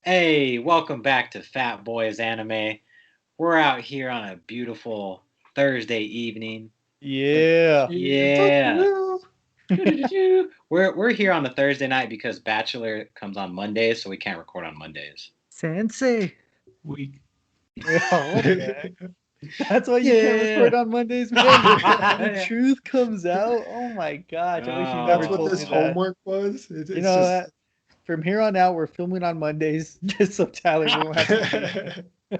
Hey, welcome back to Fat Boys Anime. We're out here on a beautiful Thursday evening. Yeah. Yeah. We're here on a Thursday night because Bachelor comes on Mondays, so we can't record on Mondays. Sensei. Week. Oh, what the heck? That's why you can't Yeah. record on Mondays, man. The truth comes out. Oh my gosh. I wish you never That's what told this me that. homework was. You It's know just. that from here on out, we're filming on Mondays just so Tyler won't have to be.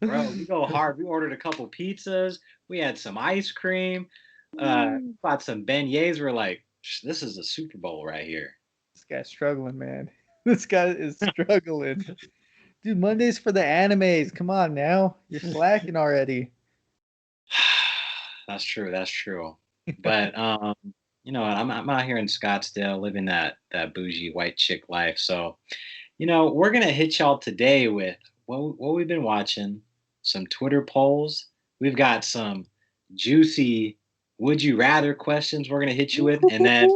Bro, we go hard. We ordered a couple pizzas. We had some ice cream. Bought some beignets. We're like, this is a Super Bowl right here. This guy's struggling, man. This guy is struggling. Dude, Mondays for the animes. Come on now. You're slacking already. That's true. That's true. But you know, I'm out here in Scottsdale living that bougie white chick life. So, we're gonna hit y'all today with what we've been watching, some Twitter polls. We've got some juicy would you rather questions we're gonna hit you with, and then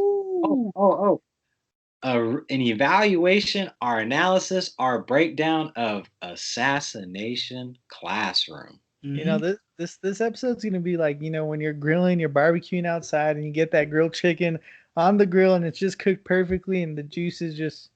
an evaluation, our analysis, our breakdown of Assassination Classroom. You know, this episode's gonna be like, when you're grilling, you're barbecuing outside, and you get that grilled chicken on the grill, and it's just cooked perfectly, and the juice is just,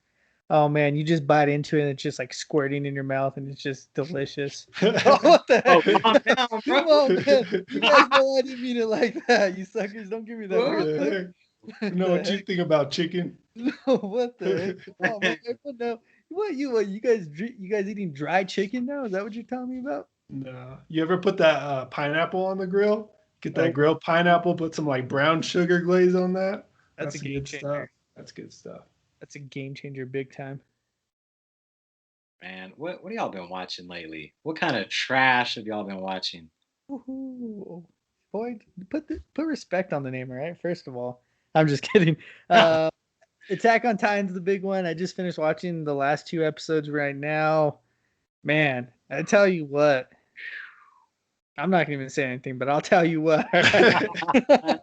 oh man, you just bite into it, and it's just like squirting in your mouth, and it's just delicious. Oh, what the Oh, heck? calm down, bro. Oh man, you guys know I didn't mean it like that. You suckers, don't give me that What weird the look. heck? What You know the what you heck? think about chicken? No, what the heck? Oh man, what no? You guys you guys eating dry chicken now? Is that what you're telling me about? No. You ever put that pineapple on the grill? Get that Oh, grilled pineapple, put some like brown sugar glaze on that. that's a That's the game good stuff. changer. That's good stuff. That's a game changer, big time. Man, what y'all been watching lately? What kind of trash have y'all been watching? Woohoo. Boy, put respect on the name, all right? First of all, I'm just kidding. Uh, Attack on Titan's the big one. I just finished watching the last two episodes right now. Man, I tell you what, I'm not gonna even say anything, but I'll tell you what. I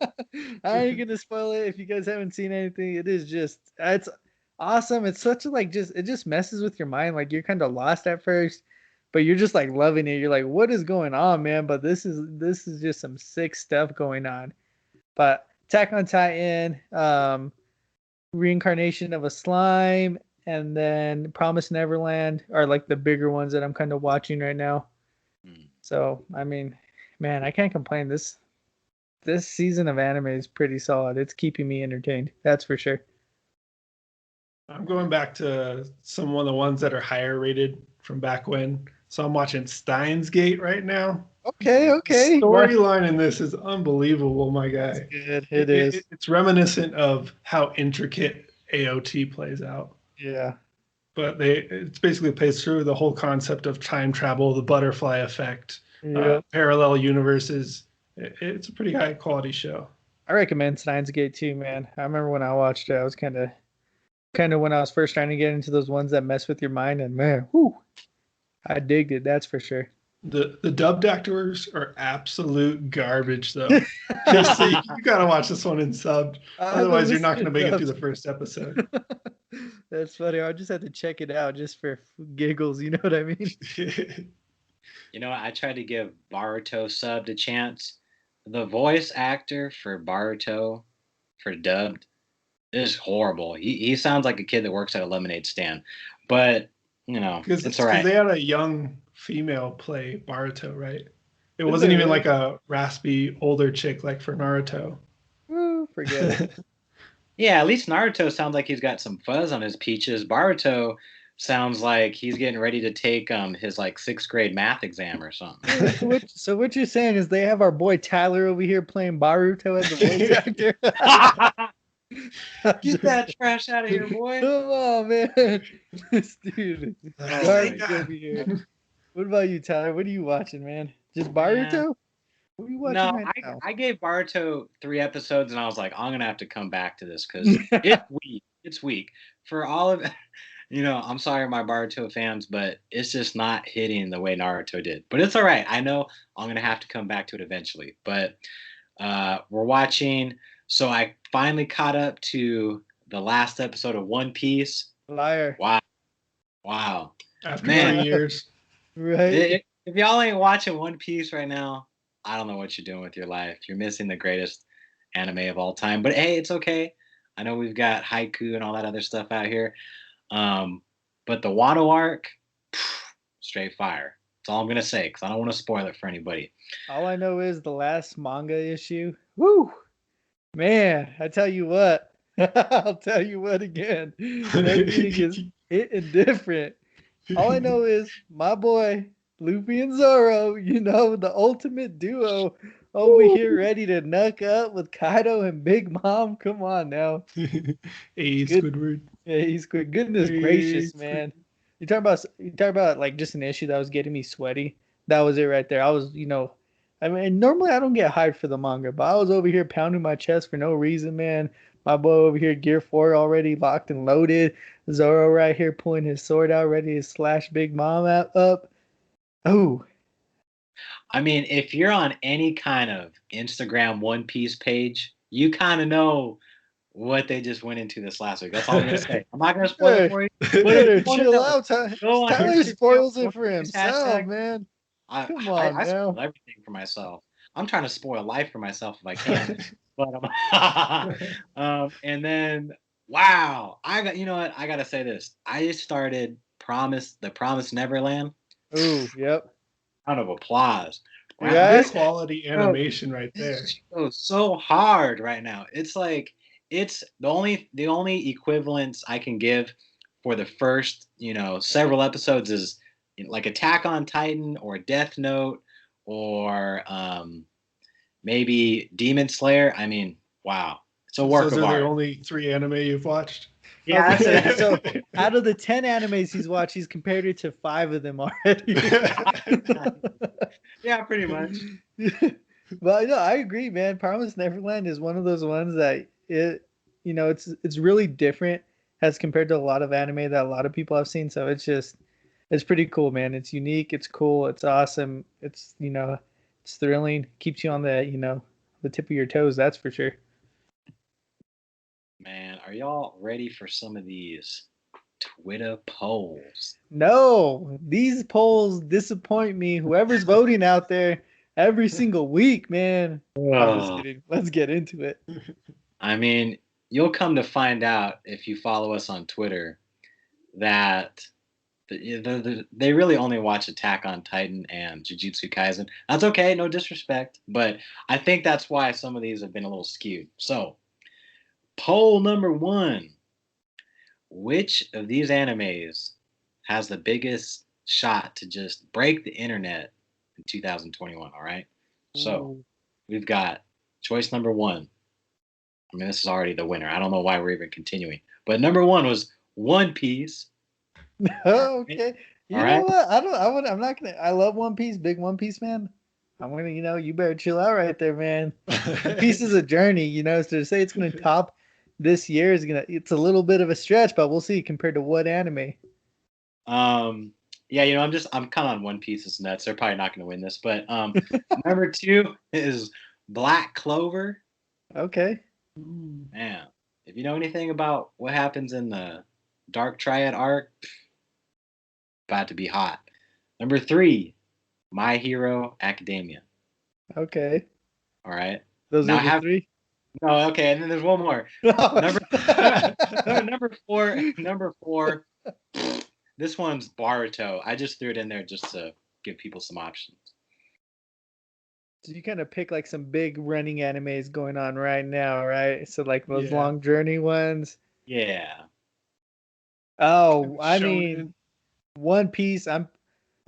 ain't gonna spoil it if you guys haven't seen anything. It's awesome. It's such a it just messes with your mind. Like you're kind of lost at first, but you're just like loving it. You're like, what is going on, man? But this is just some sick stuff going on. But Attack on Titan, Reincarnation of a Slime, and then Promise Neverland are like the bigger ones that I'm kind of watching right now. Hmm. So I mean, man, I can't complain. This season of anime is pretty solid. It's keeping me entertained. That's for sure. I'm going back to some of the ones that are higher rated from back when. So I'm watching Steins Gate right now. Okay, okay. Storyline in this is unbelievable, my That's guy. good. It is. It's reminiscent of how intricate AoT plays out. Yeah. But it's basically plays through the whole concept of time travel, the butterfly effect, Yeah. parallel universes. It's a pretty high quality show. I recommend Steins Gate too, man. I remember when I watched it, I was kind of when I was first trying to get into those ones that mess with your mind, and man, whoo, I digged it. That's for sure. The dubbed actors are absolute garbage, though. Just so you gotta watch this one in subbed. Otherwise, you're not gonna make it through the first episode. That's funny. I just had to check it out just for giggles. You know what I mean? I tried to give Baruto subbed a chance. The voice actor for Baruto, for dubbed, is horrible. He sounds like a kid that works at a lemonade stand. But, it's all right. They had a young female play Baruto, right? It Did wasn't they even really? like a raspy older chick like for Naruto. Ooh, forget it. Yeah, at least Naruto sounds like he's got some fuzz on his peaches. Baruto sounds like he's getting ready to take his like 6th grade math exam or something. So what you're saying is they have our boy Tyler over here playing Baruto as a voice actor? Get that trash out of here, boy. Come on, man. This dude is Oh, garbage my over here. What about you, Tyler? What are you watching, man? Just Man. Baruto? What are you watching No, right now? I gave Baruto 3 episodes, and I was like, I'm gonna have to come back to this because it's weak. It's weak for all of. I'm sorry, my Baruto fans, but it's just not hitting the way Naruto did. But it's all right. I know I'm gonna have to come back to it eventually. But we're watching. So I finally caught up to the last episode of One Piece. Liar. Wow, wow. After Man. 3 years. Right. If y'all ain't watching One Piece right now, I don't know what you're doing with your life. You're missing the greatest anime of all time. But hey, it's okay. I know we've got haiku and all that other stuff out here. But the Wano arc, straight fire. That's all I'm gonna say because I don't want to spoil it for anybody. All I know is the last manga issue. Woo, man! I tell you what. I'll tell you what again. That thing is hitting different. All I know is my boy Luffy and Zoro. You know, the ultimate duo over here, ready to knuck up with Kaido and Big Mom. Come on now. Hey, Good. Squidward. Yeah, he's good. Goodness gracious, man. You talk about like just an issue that was getting me sweaty. That was it right there. I was, I mean, normally I don't get hyped for the manga, but I was over here pounding my chest for no reason, man. My boy over here, Gear 4 already locked and loaded. Zoro right here pulling his sword out, ready to slash Big Mom up. Oh, I mean, if you're on any kind of Instagram One Piece page, you kind of know what they just went into this last week. That's all I'm gonna say. I'm not gonna spoil it for you. you But if better you wanna chill know, out. go on Tyler Instagram, spoils One it for Piece himself, hashtag. man. Come I on spoil now. everything for myself. I'm trying to spoil life for myself if I can. But and then wow, I got, you know what? I gotta say this. I just started the Promise Neverland. Ooh, yep. Round of applause. Wow, Right? High quality animation right there. this goes so hard right now. It's like it's the only equivalence I can give for the first, several episodes is like Attack on Titan or Death Note or maybe Demon Slayer. I mean, wow. It's a work Those of are the art. only 3 anime you've watched. Yeah, Okay, that's so out of the 10 animes he's watched, he's compared it to 5 of them already. yeah, pretty much. Well, no, I agree, man. Promise Neverland is one of those ones that it's really different as compared to a lot of anime that a lot of people have seen. So it's pretty cool, man. It's unique, it's cool, it's awesome. It's thrilling, keeps you on the tip of your toes, that's for sure. Man, are y'all ready for some of these Twitter polls? No, these polls disappoint me. Whoever's voting out there every single week, man. I'm just kidding. Let's get into it. I mean, you'll come to find out if you follow us on Twitter that they really only watch Attack on Titan and Jujutsu Kaisen. That's okay, no disrespect, but I think that's why some of these have been a little skewed. So, poll number 1. Which of these animes has the biggest shot to just break the internet in 2021? All right. So Ooh. we've got choice number 1. I mean, this is already the winner. I don't know why we're even continuing. But number 1 was One Piece. Okay. You All know right. what? I'm not gonna. I love One Piece, big One Piece man. I'm gonna, you better chill out right there, man. One Piece is a journey, so to say it's gonna top this year it's a little bit of a stretch, but we'll see compared to what anime. Yeah, I'm kind of on One Piece's nuts. They're probably not going to win this, but number 2 is Black Clover. Okay. Man, if you know anything about what happens in the Dark Triad arc, about to be hot. Number 3, My Hero Academia. Okay. All right. Those Now are I the have 3. no. Okay, and then there's one more. Number number 4. This one's Baruto. I just threw it in there just to give people some options. So you kind of pick like some big running animes going on right now, right? So like those Yeah. long journey ones. Yeah. Oh, I Shonen. mean, One Piece. I'm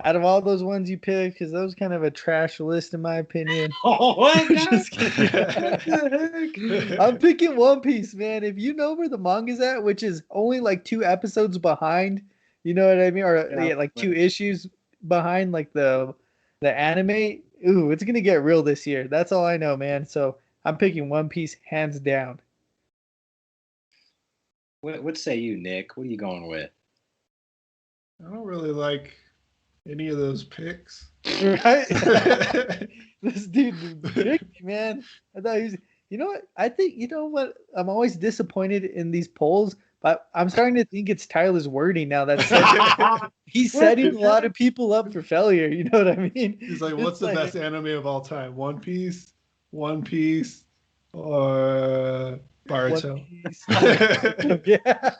out of all those ones you picked, because that was kind of a trash list in my opinion. Oh, what? Just kidding. What the heck? I'm picking One Piece, man. If you know where the manga's at, which is only like 2 episodes behind, you know what I mean, or Yeah, like 2 issues behind, like the anime. Ooh, it's gonna get real this year. That's all I know, man. So I'm picking One Piece hands down. What say you, Nick? What are you going with? I don't really like any of those picks. Right? This dude tricked me, man. I thought he was. You know what? I think, I'm always disappointed in these polls, I'm starting to think it's Tyler's wording now. He's setting a lot of people up for failure. You know what I mean? He's like, what's the best anime of all time? One Piece, or Baruto? Yeah.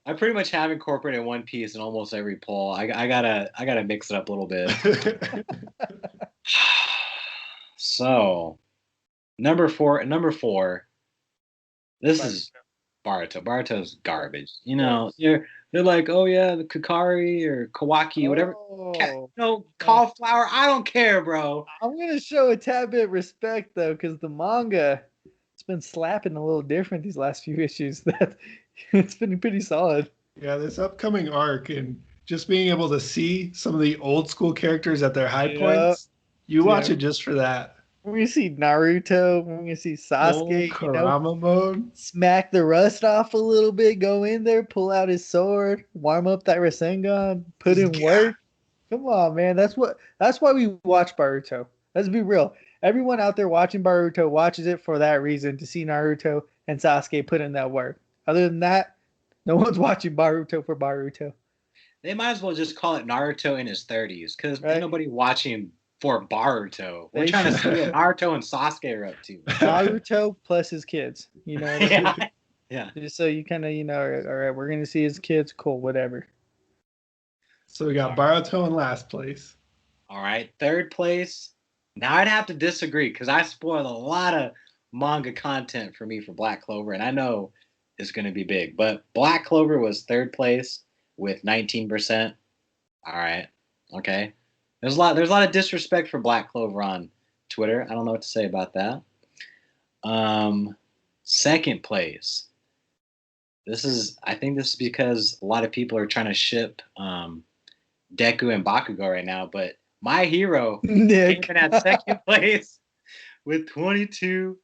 I pretty much have incorporated One Piece in almost every poll. I gotta mix it up a little bit. So, number four. This is Baruto. Baruto's garbage. You know, they're like, oh yeah, the Kakari or Kawaki, whatever. No, cauliflower. I don't care, bro. I'm gonna show a tad bit of respect though, because the manga, it's been slapping a little different these last few issues. That it's been pretty solid. Yeah, this upcoming arc and just being able to see some of the old school characters at their high points, you watch it just for that. We're gonna see Naruto. We're gonna see Sasuke. Kurama mode. Smack the rust off a little bit. Go in there, pull out his sword, warm up that Rasengan, put in work. Come on, man. That's why we watch Baruto. Let's be real. Everyone out there watching Baruto watches it for that reason, to see Naruto and Sasuke put in that work. Other than that, no one's watching Baruto for Baruto. They might as well just call it Naruto in his 30s, because ain't nobody watching for Baruto. We're trying to see what Naruto and Sasuke are up to. Naruto plus his kids. You know. Yeah. Just so you kind of, all right, we're gonna see his kids. Cool, whatever. So we got Baruto in last place. All right, third place. Now I'd have to disagree because I spoiled a lot of manga content for me for Black Clover, and I know it's going to be big. But Black Clover was third place with 19%. All right, okay. There's a lot of disrespect for Black Clover on Twitter. I don't know what to say about that. Second place. I think this is because a lot of people are trying to ship Deku and Bakugo right now, but My Hero came in at second place with 22%.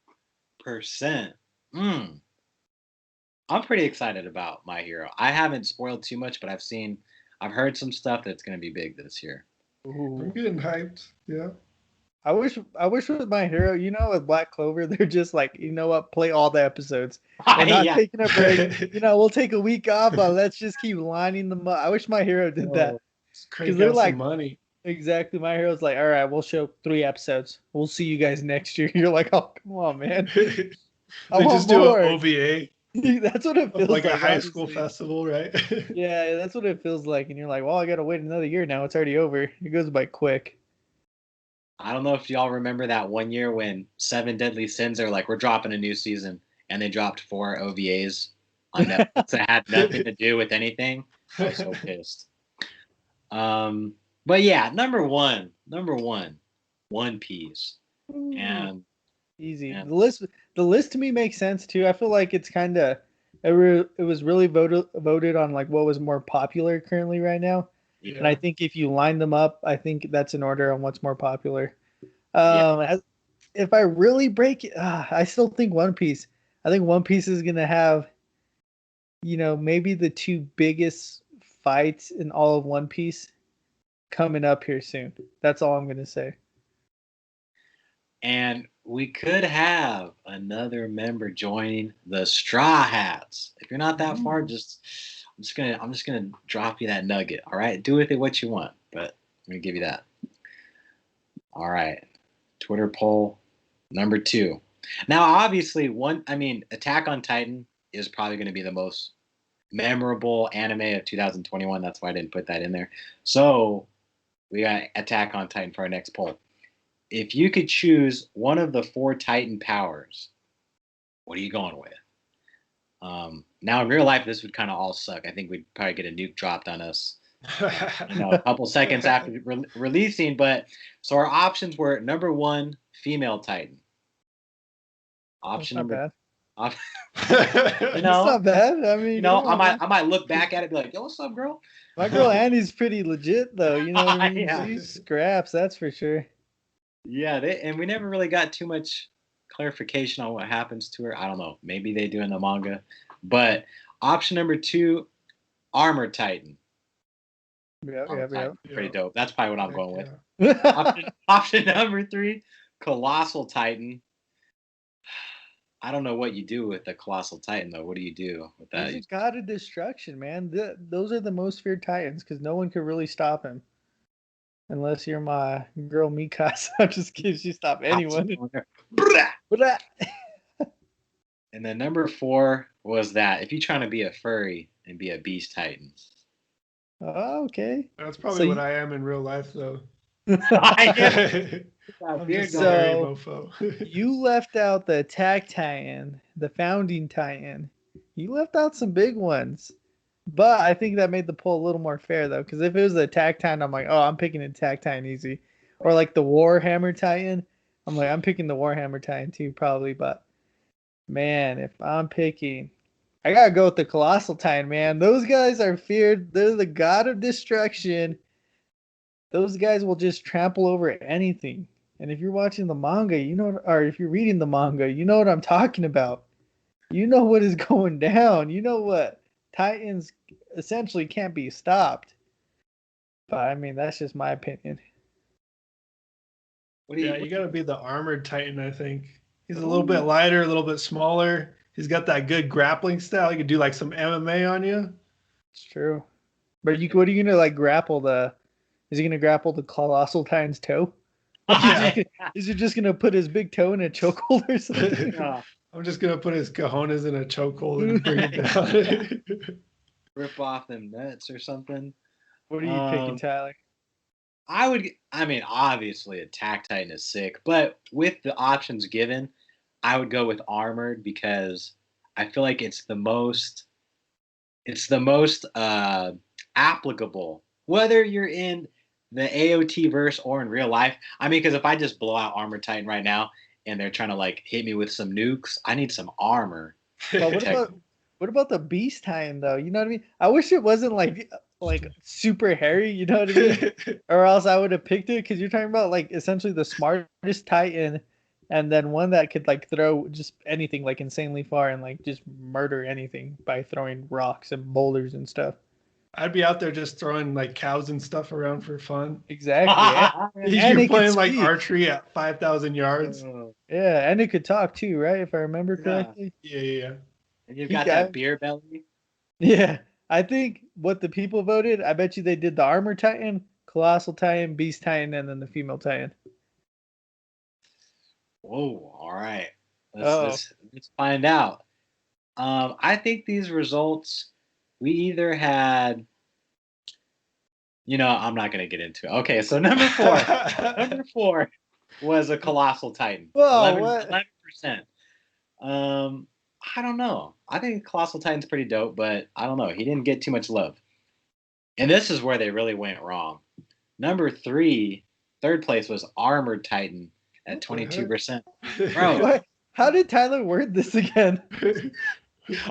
I'm pretty excited about My Hero. I haven't spoiled too much, but I've heard some stuff that's going to be big this year. Ooh. I'm getting hyped. Yeah. I wish with My Hero, with Black Clover, they're just like, you know what, play all the episodes. We're not taking a break. We'll take a week off, but let's just keep lining them up. I wish My Hero did that. Because they're like money. Exactly. My Hero's like, all right, we'll show 3 episodes. We'll see you guys next year. You're like, oh, come on, man. They just do an OVA. That's what it feels like a high school festival, right? Yeah, that's what it feels like. And you're like, well, I got to wait another year now. It's already over. It goes by quick. I don't know if y'all remember that one year when 7 Deadly Sins are like, we're dropping a new season, and they dropped 4 OVAs on Netflix that had nothing to do with anything. I was so pissed. But yeah, number one, One Piece. And easy. And the list to me makes sense too. I feel like it's kind of it was really voted on like what was more popular currently right now. Yeah. And I think if you line them up, I think that's in order on what's more popular. If I really break it, I still think One Piece. I think One Piece is gonna have, maybe the 2 biggest fights in all of One Piece coming up here soon. That's all I'm gonna say. And we could have another member joining the Straw Hats. If you're not that far, I'm just gonna drop you that nugget. All right, do with it what you want, but I'm gonna give you that. All right, Twitter poll number 2. Now, obviously, Attack on Titan is probably going to be the most memorable anime of 2021. That's why I didn't put that in there. So we got Attack on Titan for our next poll. If you could choose one of the 4 Titan powers, what are you going with? Now, in real life, this would kind of all suck. I think we'd probably get a nuke dropped on us, a couple seconds after releasing. But so our options were number 1, female Titan. Option number. It's not bad. I mean, I might look back at it and be like, "Yo, what's up, girl?" My girl Annie's pretty legit, though. You know what I mean? Yeah. She scraps, that's for sure. Yeah, and we never really got too much clarification on what happens to her. I don't know. Maybe they do in the manga. But option number 2, Armor Titan. Yeah. Pretty dope. That's probably what I'm going with. Option number 3, Colossal Titan. I don't know what you do with the Colossal Titan though. What do you do with that? He's a god of destruction, man. Those are the most feared Titans because no one could really stop him. Unless you're my girl Mikasa. I'm just kidding. She stop anyone. And then number 4 was that if you're trying to be a furry and be a Beast Titan. Oh, okay. That's probably So what I am in real life, though. I I'm beard just a going. hairy mofo. you left out the Attack Titan, the Founding Titan. You left out some big ones. But I think that made the poll a little more fair, though. Because if it was the Attack Titan, I'm like, oh, I'm picking Attack Titan easy. Or like the Warhammer Titan. I'm like, I'm picking the Warhammer Titan too, probably. But man, if I'm picking, I gotta go with the Colossal Titan, man. Those guys are feared. They're the god of destruction. Those guys will just trample over anything. And if you're watching the manga, you know, or if you're reading the manga, you know what I'm talking about. You know what is going down. You know what Titans essentially can't be stopped. But I mean, that's just my opinion. Yeah, you got to be the armored Titan, I think. He's a little bit lighter, a little bit smaller. He's got that good grappling style. He could do like some MMA on you. It's true. But what are you gonna like grapple the? Is he gonna grapple the Colossal Titan's toe? Is he just gonna put his big toe in a chokehold or something? I'm just gonna put his cojones in a chokehold and bring him down. Rip off them nuts or something. What are you picking, Tyler? I mean, obviously Attack Titan is sick, but with the options given, I would go with Armored because I feel like it's the most applicable, whether you're in the AoT verse or in real life. I mean, because if I just blow out Armored Titan right now and they're trying to like hit me with some nukes, I need some armor. But what about the Beast Titan though? You know what I mean? I wish it wasn't like super hairy. You know what I mean? Or else I would have picked it because you're talking about like essentially the smartest Titan, and then one that could like throw just anything like insanely far and like just murder anything by throwing rocks and boulders and stuff. I'd be out there just throwing like cows and stuff around for fun. Exactly. You're playing like archery at 5,000 yards. Yeah, and it could talk too, right? If I remember correctly. Yeah. And you've got that beer belly. Yeah. I think what the people voted, I bet you they did the Armor Titan, Colossal Titan, Beast Titan, and then the Female Titan. Whoa, all right. Let's find out. I think these results, we either had, I'm not going to get into it. Okay, so number 4 was a Colossal Titan. Whoa, 11%. I don't know. I think Colossal Titan's pretty dope, but I don't know. He didn't get too much love. And this is where they really went wrong. Number 3, third place was Armored Titan at 22%. Bro, what? How did Tyler word this again?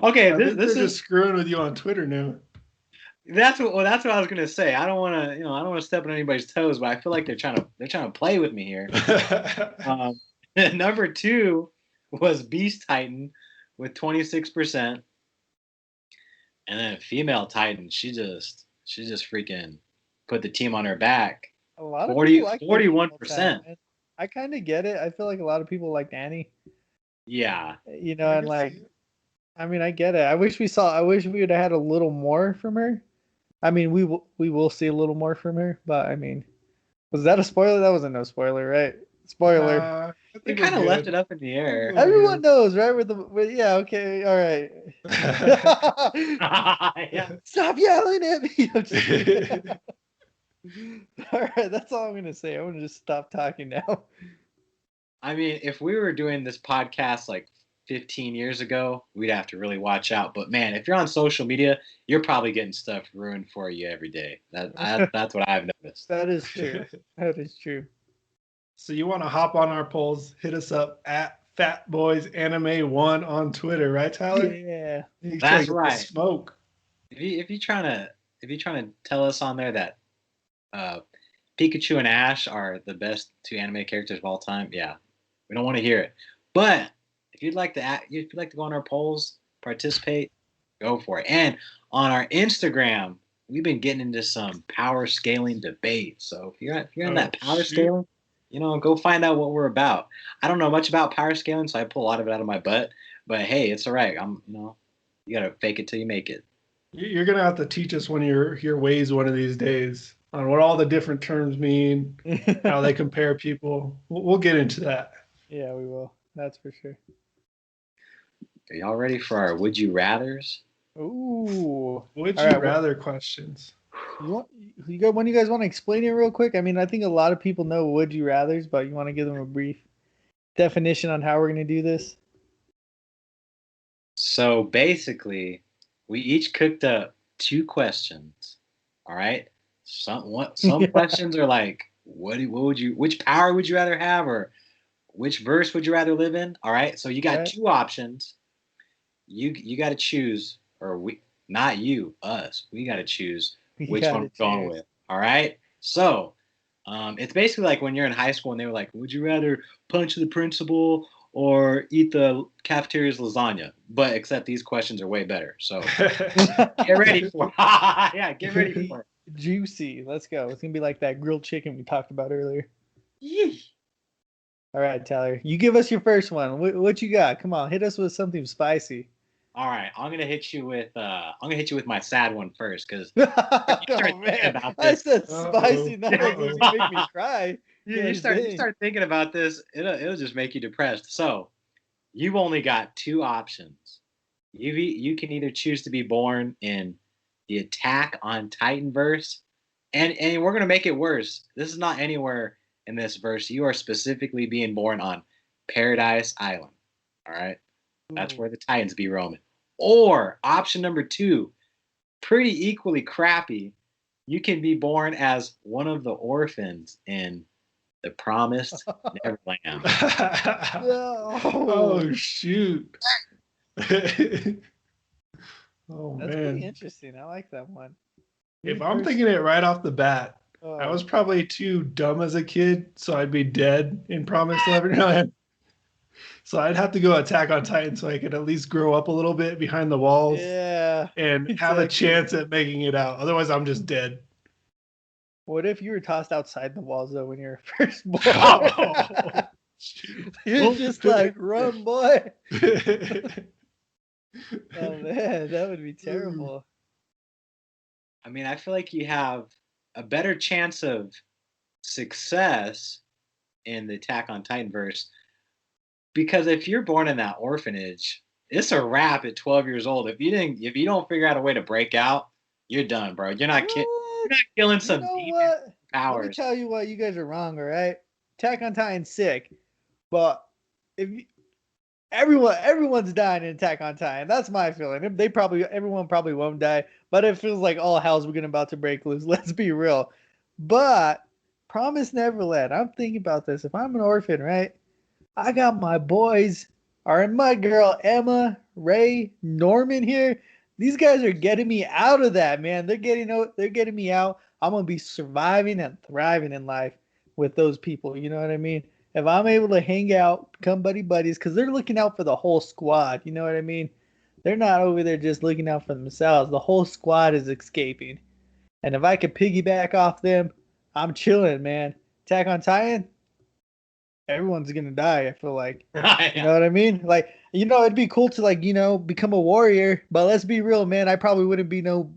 Okay, this is just screwing with you on Twitter now. That's what I was gonna say. I don't want to, I don't want to step on anybody's toes, but I feel like they're trying to play with me here. Number 2 was Beast Titan with 26%, and then Female Titan. She just freaking put the team on her back. A lot of 41%. I kind of get it. I feel like a lot of people like Annie. Yeah. And like, I mean, I get it. I wish we would have had a little more from her. I mean, we will see a little more from her, but I mean, was that a spoiler? That wasn't no spoiler, right? Spoiler. They kind of left it up in the air. Everyone knows, right? Yeah, okay, all right. Yeah. Stop yelling at me. All right, that's all I'm gonna say. I'm gonna just stop talking now. I mean, if we were doing this podcast like 15 years ago, we'd have to really watch out. But man, if you're on social media, you're probably getting stuff ruined for you every day. That's what I've noticed. That is true. That is true. So you want to hop on our polls? Hit us up at Fatboisanime1 on Twitter, right, Tyler? Yeah, that's right. Smoke. If you're trying to tell us on there that Pikachu and Ash are the best 2 anime characters of all time, yeah, we don't want to hear it. But if you'd like to go on our polls, participate, go for it. And on our Instagram, we've been getting into some power scaling debates. So if you're on that power scaling, go find out what we're about. I don't know much about power scaling, so I pull a lot of it out of my butt. But hey, it's all right. You gotta fake it till you make it. You're gonna have to teach us one of your ways one of these days on what all the different terms mean, how they compare people. We'll get into that. Yeah, we will. That's for sure. Are y'all ready for our would you rathers? Ooh. Would All you right, rather questions? one of you guys want to explain it real quick? I mean, I think a lot of people know would you rather's, but you want to give them a brief definition on how we're going to do this? So basically, we each cooked up two questions. All right. Some Yeah. questions are like, which power would you rather have, or which verse would you rather live in? All right. So you got Right. two options. You got to choose, or not you, us. We got to choose We which got one to we're going choose. with. All right. So, it's basically like when you're in high school and they were like, "Would you rather punch the principal or eat the cafeteria's lasagna?" But except these questions are way better. So get ready for yeah, get ready for it. Juicy. Let's go. It's going to be like that grilled chicken we talked about earlier. Yee. All right, Tyler. You give us your first one. What you got? Come on, hit us with something spicy. All right, I'm gonna hit you with my sad one first because you start Oh thinking man, about I this. said Uh-oh. spicy. Now it's just gonna make me cry. You Gosh, start dang. thinking about this, it'll just make you depressed. So you've only got two options. You can either choose to be born in the Attack on Titan verse, and we're gonna make it worse. This is not anywhere in this verse. You are specifically being born on Paradise Island. All right, that's Ooh. where the Titans be roaming. Or option number two, pretty equally crappy. You can be born as one of the orphans in the Promised Neverland. No. Oh shoot. Oh That's pretty man. interesting. I like that one. If Me I'm first. thinking it right off the bat, I Oh. was probably too dumb as a kid, so I'd be dead in Promised Neverland. So I'd have to go Attack on Titan so I could at least grow up a little bit behind the walls Yeah. and have a Exactly. chance at making it out. Otherwise, I'm just dead. What if you were tossed outside the walls though when you were first born? Oh, shoot. You're just like, run, boy. Oh man, that would be terrible. I mean, I feel like you have a better chance of success in the Attack on Titan verse because if you're born in that orphanage, it's a wrap at 12 years old. If you don't figure out a way to break out, you're done, bro. What? You're not killing You some know demon what? Let me powers. tell you what, you guys are wrong, all right? Attack on Titan's sick, but if you, everyone's dying in Attack on Titan. That's my feeling. Everyone probably won't die, but it feels like all hell's about to break loose. Let's be real. But Promise Neverland. I'm thinking about this. If I'm an orphan, right? I got my boys, or my girl Emma, Ray, Norman here. These guys are getting me out of that, man. They're getting me out. I'm gonna be surviving and thriving in life with those people. You know what I mean? If I'm able to hang out, become buddies, because they're looking out for the whole squad. You know what I mean? They're not over there just looking out for themselves. The whole squad is escaping. And if I could piggyback off them, I'm chilling, man. Attack on Titan, everyone's gonna die. I feel like, you know Yeah. what I mean? Like, it'd be cool to become a warrior. But let's be real, man. I probably wouldn't be no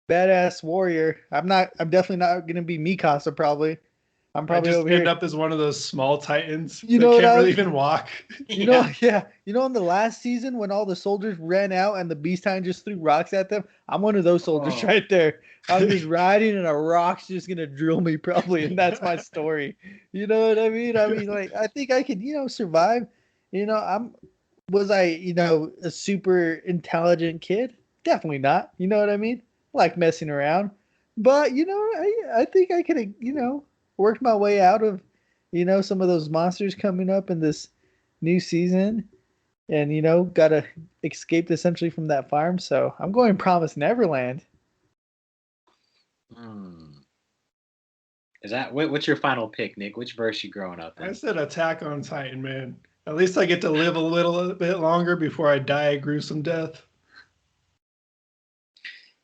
badass warrior. I'm not. I'm definitely not gonna be Mikasa. Probably. I'm I probably just over end here. up as one of those small titans You that know what can't I? really even walk. Yeah. Yeah. In the last season when all the soldiers ran out and the Beast Titan just threw rocks at them, I'm one of those soldiers Oh. right there. I'm just riding and a rock's just gonna drill me probably, and that's my story. You know what I mean? I mean, like, I think I could, survive. I'm was I, a super intelligent kid? Definitely not. You know what I mean? Like messing around. But I think I could have, worked my way out of, some of those monsters coming up in this new season, and gotta escape essentially from that farm. So I'm going Promise Neverland. Hmm. What's your final pick, Nick? Which verse you growing up I in? said Attack on Titan, man. At least I get to live a little bit longer before I die a gruesome death.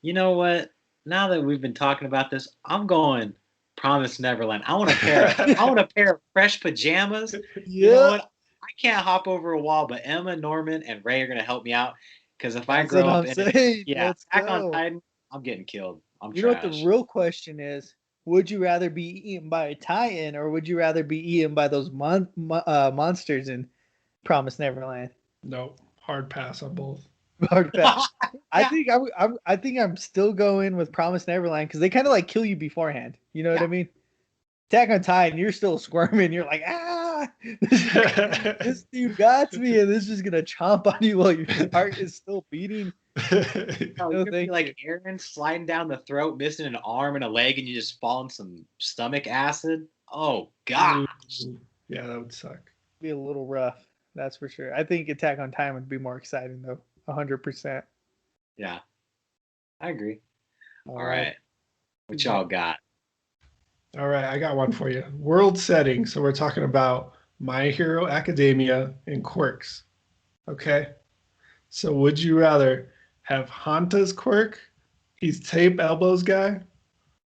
You know what? Now that we've been talking about this, I'm going Promise Neverland. I want a pair of fresh pajamas. You know Yeah, what? I can't hop over a wall, but Emma, Norman, and Ray are gonna help me out. Because if I that's what grow up I'm in it, saying. yeah, Let's Attack on go. Titan, I'm getting killed. I'm You know what the trash. real question is? Would you rather be eaten by a Titan or would you rather be eaten by those monsters in Promise Neverland? No, hard pass on both. Hard pass. I Yeah, think I think I'm still going with Promise Neverland because they kind of like kill you beforehand. You know what I yeah. mean? Attack on Titan, you're still squirming. You're like, this dude got me, and this is just gonna chomp on you while your heart is still beating. No, you're No, gonna be thank you. like Aaron sliding down the throat, missing an arm and a leg, and you just fall in some stomach acid. Oh Ooh, gosh. yeah, that would suck. Be a little rough, that's for sure. I think Attack on Titan would be more exciting though, 100%. Yeah, I agree. All All right. right, what y'all got? All right, I got one for you. World setting. So we're talking about My Hero Academia and quirks. Okay. So would you rather have Hanta's quirk, he's tape elbows guy,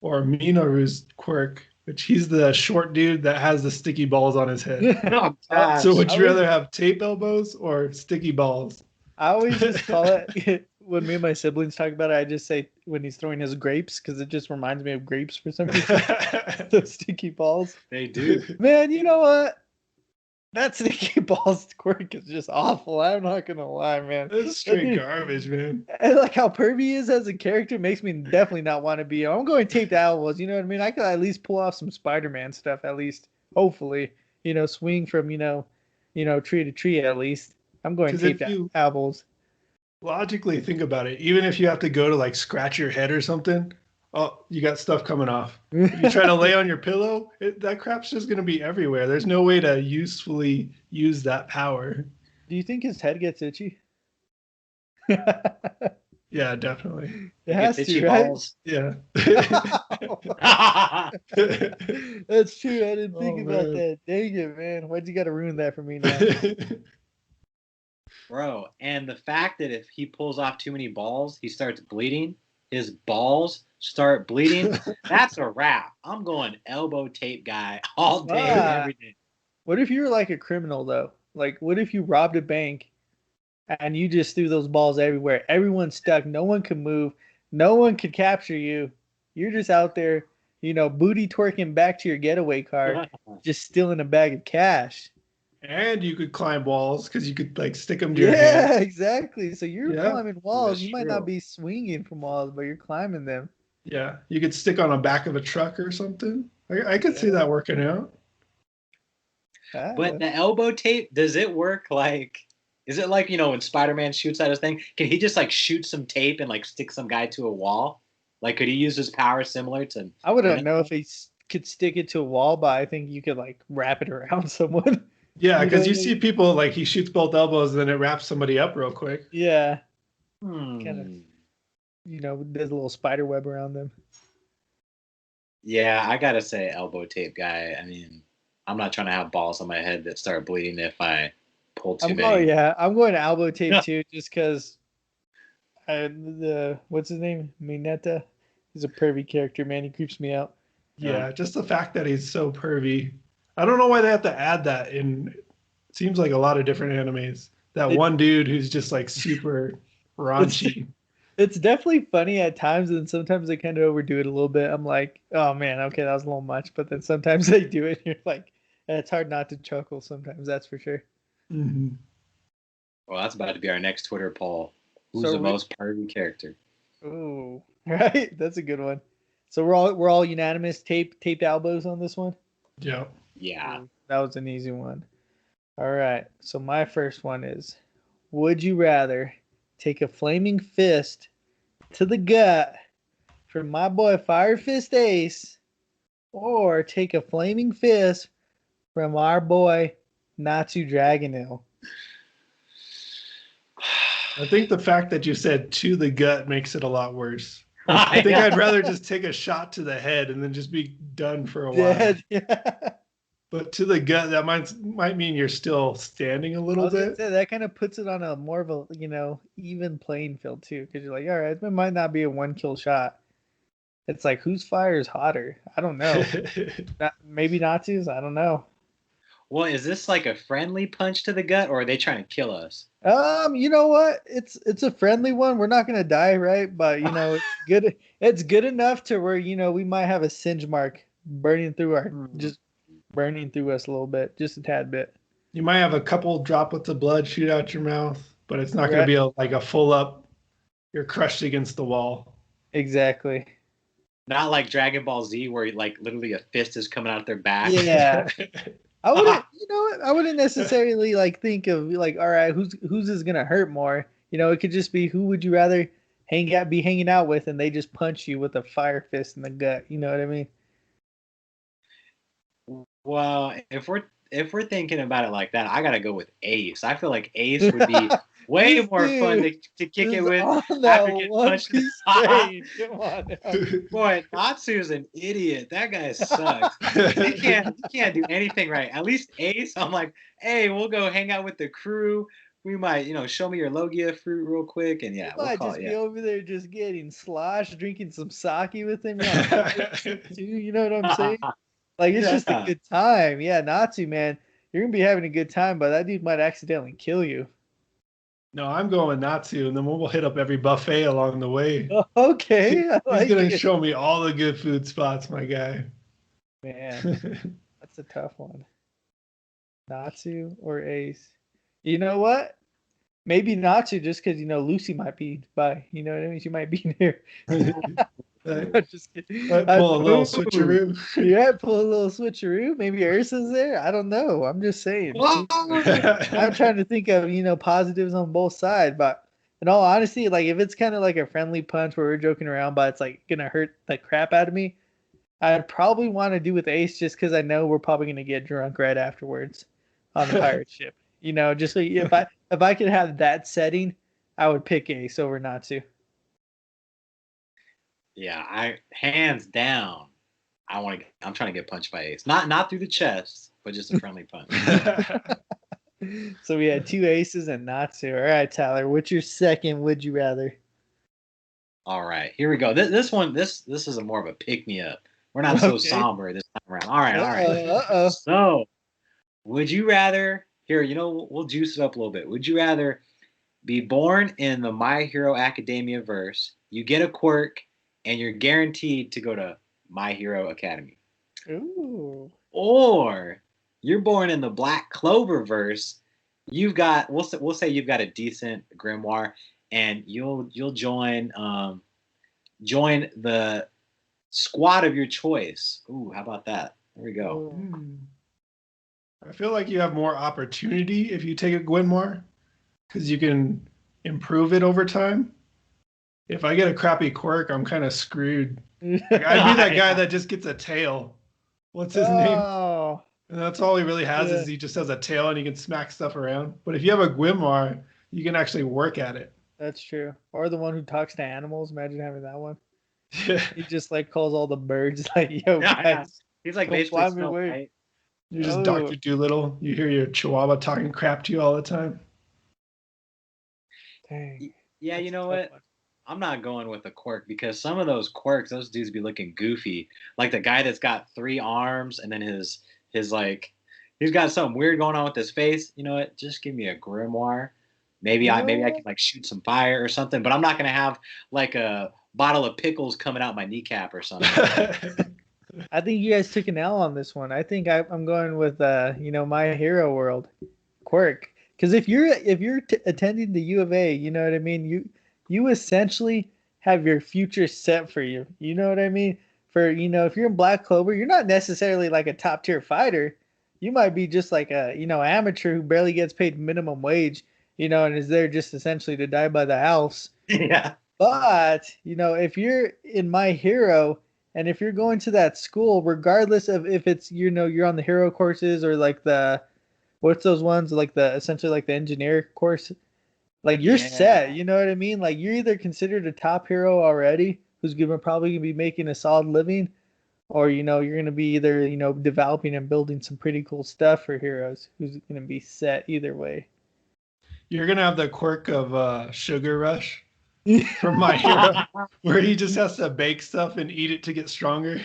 or Minoru's quirk, which he's the short dude that has the sticky balls on his head? Oh I, So gosh. would I you was rather have tape elbows or sticky balls? I always just call it when me and my siblings talk about it. I just say when he's throwing his grapes because it just reminds me of grapes for some reason. Those sticky balls, They do. man. You know what? That sticky balls quirk is just awful. I'm not gonna lie, man. That's That straight dude, garbage, man. and like how pervy he is as a character makes me definitely not want to be. I'm going taped elbows. You know what I mean? I could at least pull off some Spider-Man stuff. At least, hopefully, swing from tree to tree. At least I'm going Because taped if you elbows. logically think about it, even if you have to go to like scratch your head or something, oh, you got stuff coming off. If you try to lay on your pillow, that crap's just going to be everywhere. There's no way to usefully use that power. Do you think his head gets itchy? It Yeah, definitely. He gets has itchy to, right? balls. Yeah. That's true. I didn't think Oh, about man. that. Dang it, man. Why'd you got to ruin that for me now? Bro, and the fact that if he pulls off too many balls, he starts bleeding, his balls start bleeding, that's a wrap. I'm going elbow tape guy all day, Ah, every day. what if you were like a criminal though? Like, what if you robbed a bank and you just threw those balls everywhere? Everyone's stuck. No one can move. No one could capture you. You're just out there, booty twerking back to your getaway car, just stealing a bag of cash. And you could climb walls because you could like stick them to your hand. Yeah, exactly. So you're Yeah. climbing walls. That's You might not true. be swinging from walls, but you're climbing them. Yeah. You could stick on the back of a truck or something. I could see that working out. But Ah, the elbow tape, does it work like, is it like, when Spider-Man shoots at his thing, can he just like shoot some tape and like stick some guy to a wall? Like, could he use his power similar to I wouldn't Venom? know if he could stick it to a wall, but I think you could like wrap it around someone. Yeah, You know because what you I see mean? people like he shoots both elbows and then it wraps somebody up real quick. Yeah, kind of. Hmm. There's a little spider web around them. Yeah, I gotta say elbow tape guy. I mean, I'm not trying to have balls on my head that start bleeding if I pull too many. I'm going to elbow tape too, just because. What's his name? Mineta. He's a pervy character, man. He creeps me out. Yeah, just the fact that he's so pervy. I don't know why they have to add that in. It seems like a lot of different animes. That It, one dude who's just like super it's raunchy. it's definitely funny at times, and sometimes they kind of overdo it a little bit. I'm like, oh man, okay, that was a little much. But then sometimes they do it, and you're like, it's hard not to chuckle sometimes. That's for sure. Mhm. Well, that's about to be our next Twitter poll. Who's So the most pervy character? ooh, right, that's a good one. So we're all unanimous. Taped elbows on this one. Yeah. Yeah. Ooh, that was an easy one. All right. So my first one is: would you rather take a flaming fist to the gut from my boy Fire Fist Ace, or take a flaming fist from our boy Natsu Dragonil? I think the fact that you said to the gut makes it a lot worse. I think I'd rather just take a shot to the head and then just be done for a while. Dead. Yeah. But to the gut, that might mean you're still standing a I little was gonna bit. say that kind of puts it on a more of a even playing field too, because you're like, all right, it might not be a one kill shot. It's like whose fire is hotter? I don't know. Maybe Nazis. I don't know. Well, is this like a friendly punch to the gut, or are they trying to kill us? You know what? It's a friendly one. We're not gonna die, right? But you know, it's good. It's good enough to where we might have a singe mark Hmm. just burning through us a little bit, just a tad bit. You might have a couple droplets of blood shoot out your mouth, but it's not going to Right? be like a full up. You're crushed against the wall. Exactly. Not like Dragon Ball Z, where like literally a fist is coming out their back. Yeah. I wouldn't. You know what? I wouldn't necessarily like think of like, all right, who's is gonna hurt more? It could just be who would you rather be hanging out with, and they just punch you with a fire fist in the gut. You know what I mean? Well, if we're thinking about it like that, I gotta go with Ace. I feel like Ace would be way This more fun dude to kick it is with on that after getting One punched in Piece the train. Come on now. Boy, Natsu's an idiot. That guy sucks. He can't do anything right. At least Ace, I'm like, hey, we'll go hang out with the crew. We might, show me your Logia fruit real quick, and You yeah, we'll might call just it. be Yeah. over there just getting sloshed, drinking some sake with him. Yeah, too. You know what I'm saying? Like it's just a Yeah. good time. Yeah, Natsu man, you're gonna be having a good time, but that dude might accidentally kill you. No, I'm going not to, and then we'll hit up every buffet along the way. Okay, I He's like gonna it. show me all the good food spots, my guy. Man, that's a tough one. Natsu or Ace? You know what? Maybe Natsu just because Lucy might be by. You know what I mean? She might be near. I'm just kidding. Pull a little Ooh, switcheroo. yeah, pull a little switcheroo. Maybe Ursa's there. I don't know. I'm just saying. I'm trying to think of positives on both sides, but in all honesty, like if it's kind of like a friendly punch where we're joking around, but it's like gonna hurt the crap out of me, I'd probably want to do with Ace just because I know we're probably gonna get drunk right afterwards on the pirate ship. Just so if I could have that setting, I would pick Ace over Natsu. Yeah, I hands down. I'm trying to get punched by Ace. Not through the chest, but just a friendly punch. So we had two aces and Natsu. All right, Tyler, what's your second would you rather? All right, here we go. This one, this is a more of a pick me up. We're not so Okay. somber this time around. All right, all right. Uh-oh. So, would you rather here? We'll juice it up a little bit. Would you rather be born in the My Hero Academia verse? You get a quirk, and you're guaranteed to go to My Hero Academy, Ooh. or you're born in the Black Clover verse. We'll say you've got a decent grimoire, and you'll join the squad of your choice. Ooh, how about that? There we go. Ooh. I feel like you have more opportunity if you take a Gwynmore because you can improve it over time. If I get a crappy quirk, I'm kind of screwed. Like, I'd be that guy that just gets a tail. What's his name? Oh. And that's all he really has Yeah. is he just has a tail and he can smack stuff around. But if you have a Gwynmore, you can actually work at it. That's true. Or the one who talks to animals. Imagine having that one. Yeah. He just like calls all the birds like, "Yo, Yeah, yeah. guys, He's like don't basically fly me Snow away." White. You're just Oh, Dr. Doolittle. You hear your chihuahua talking crap to you all the time. dang. Yeah, That's you a know tough what? one. I'm not going with a quirk because some of those quirks, those dudes be looking goofy. Like the guy that's got 3 arms and then his like he's got something weird going on with his face. You know what? Just give me a grimoire. Maybe You I know maybe I what? can like shoot some fire or something, but I'm not gonna have like a bottle of pickles coming out my kneecap or something. I think you guys took an L on this one. I think I'm going with My Hero World quirk. Because if you're attending the U of A, you know what I mean. You essentially have your future set for you. You know what I mean. For if you're in Black Clover, you're not necessarily like a top tier fighter. You might be just like a amateur who barely gets paid minimum wage. And is there just essentially to die by the house. Yeah. But, if you're in My Hero and if you're going to that school, regardless of if it's, you're on the hero courses or like what's those ones, like essentially like the engineer course, like you're Yeah. set, you know what I mean? Like you're either considered a top hero already, who's probably gonna be making a solid living, or, you're gonna be either, developing and building some pretty cool stuff for heroes who's gonna be set either way. You're going to have the quirk of Sugar Rush. from My Hero, where he just has to bake stuff and eat it to get stronger.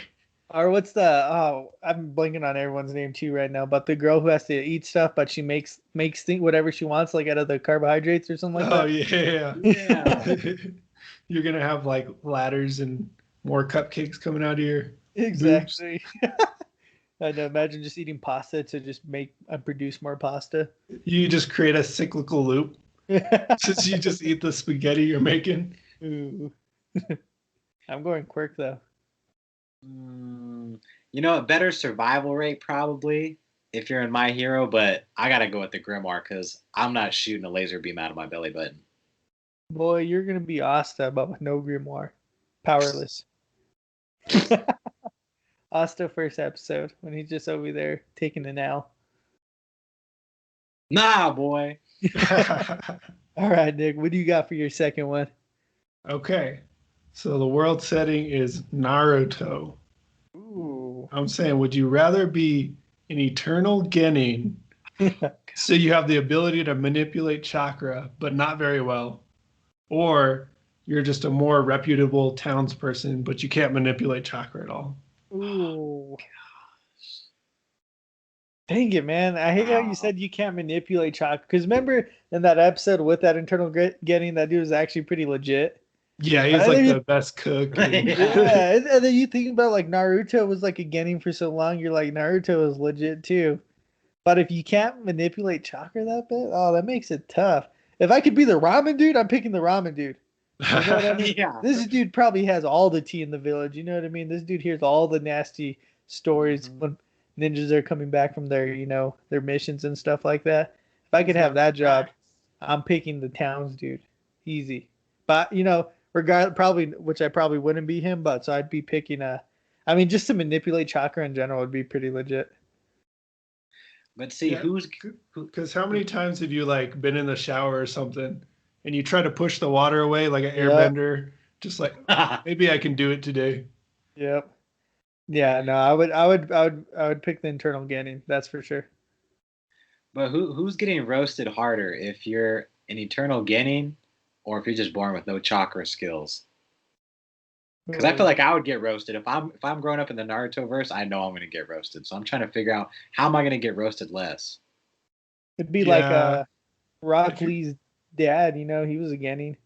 Or what's I'm blanking on everyone's name too right now, but the girl who has to eat stuff, but she makes whatever she wants, like out of the carbohydrates or something like Oh that. yeah. Yeah. You're gonna have like ladders and more cupcakes coming out of your boobs. Exactly. I know. Imagine just eating pasta to just make and produce more pasta. You just create a cyclical loop since you just eat the spaghetti you're making. Ooh. I'm going Quirk though. A better survival rate probably if you're in My Hero, but I gotta go with the Grimoire because I'm not shooting a laser beam out of my belly button. Boy, you're gonna be Asta, but with no grimoire. Powerless. Asta first episode when he's just over there taking an L. Nah, boy. All right, Nick, what do you got for your second one? Okay. So the world setting is Naruto. Ooh. I'm saying, would you rather be an eternal genin, so you have the ability to manipulate chakra, but not very well, or you're just a more reputable townsperson, but you can't manipulate chakra at all? Ooh. Dang it, man. I hate how you said you can't manipulate chakra. Because remember in that episode with that internal getting, that dude was actually pretty legit. Yeah, he's like the best cook. Yeah, and then you think about like Naruto was like a genin for so long, you're like Naruto is legit too. But if you can't manipulate chakra that bit, oh, that makes it tough. If I could be the ramen dude, I'm picking the ramen dude. You know what I mean? Yeah. This dude probably has all the tea in the village. You know what I mean? This dude hears all the nasty stories when ninjas are coming back from their, their missions and stuff like that. If I could have that job, I'm picking the towns dude. Easy. But, probably, which I probably wouldn't be him, but so I'd be picking just to manipulate chakra in general would be pretty legit. But see, Yeah, because how many times have you like been in the shower or something and you try to push the water away like an airbender, just like maybe I can do it today. Yep. Yeah, no, I would pick the internal genin, that's for sure. But who's getting roasted harder if you're an eternal genin or if you're just born with no chakra skills? Because I feel like I would get roasted if I'm growing up in the Naruto verse. I know I'm going to get roasted, so I'm trying to figure out how am I going to get roasted less. It'd be like Rock Lee's dad. He was a genin,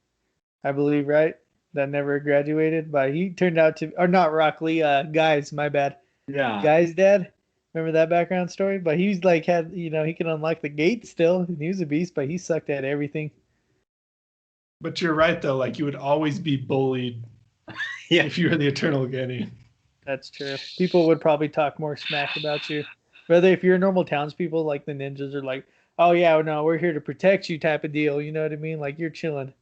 I believe, right? That never graduated, but he turned out to, or not Rock Lee, Guys, my bad. Yeah. Guy's dad. Remember that background story? But he's like he can unlock the gate still. And he was a beast, but he sucked at everything. But you're right though, like you would always be bullied if you were the eternal genin. That's true. People would probably talk more smack about you. Whether if you're normal townspeople, like the ninjas are like, oh yeah, no, we're here to protect you type of deal. You know what I mean? Like you're chilling.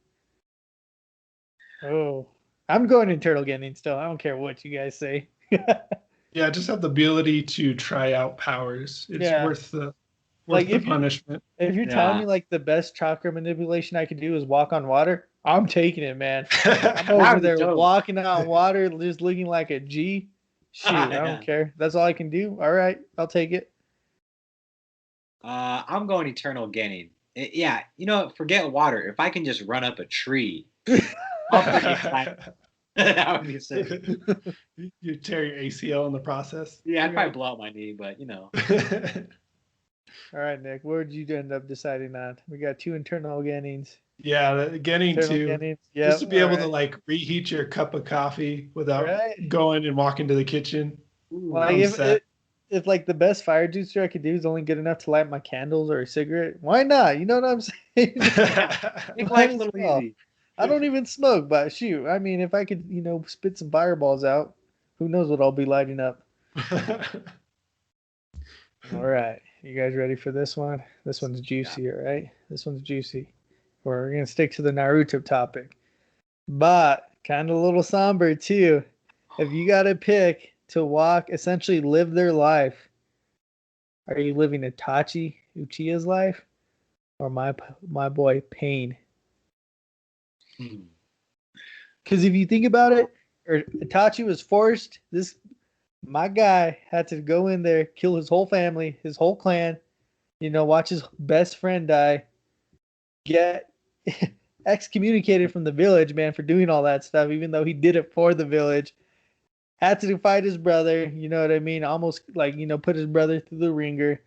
Oh, I'm going internal genin still. I don't care what you guys say. Yeah, just have the ability to try out powers. It's worth the punishment. If you're telling me like the best chakra manipulation I could do is walk on water, I'm taking it, man. I'm over there walking on water, just looking like a G. Shoot, I don't care. That's all I can do. All right, I'll take it. I'm going eternal genin. Forget water. If I can just run up a tree, that would be sick. You tear your ACL in the process. Yeah, I'd probably blow out my knee, but All right, Nick, what would you end up deciding on? We got two internal genins. Yeah, the genin too. Yep, just to be able to like reheat your cup of coffee without going and walking to the kitchen. Well, if like the best fire juicer I could do is only good enough to light my candles or a cigarette, why not? You know what I'm saying? Make life a little easy. I don't even smoke, but shoot, I mean, if I could, spit some fireballs out, who knows what I'll be lighting up. All right, you guys ready for this one? This one's juicy, all right? This one's juicy. We're going to stick to the Naruto topic, but kind of a little somber too. If you got to pick to essentially live their life, are you living Itachi Uchiha's life or my boy Pain? Because if you think about it, Itachi was forced. My guy had to go in there, kill his whole family, his whole clan. Watch his best friend die. excommunicated from the village, man, for doing all that stuff, even though he did it for the village. Had to fight his brother, you know what I mean? Almost like, put his brother through the ringer.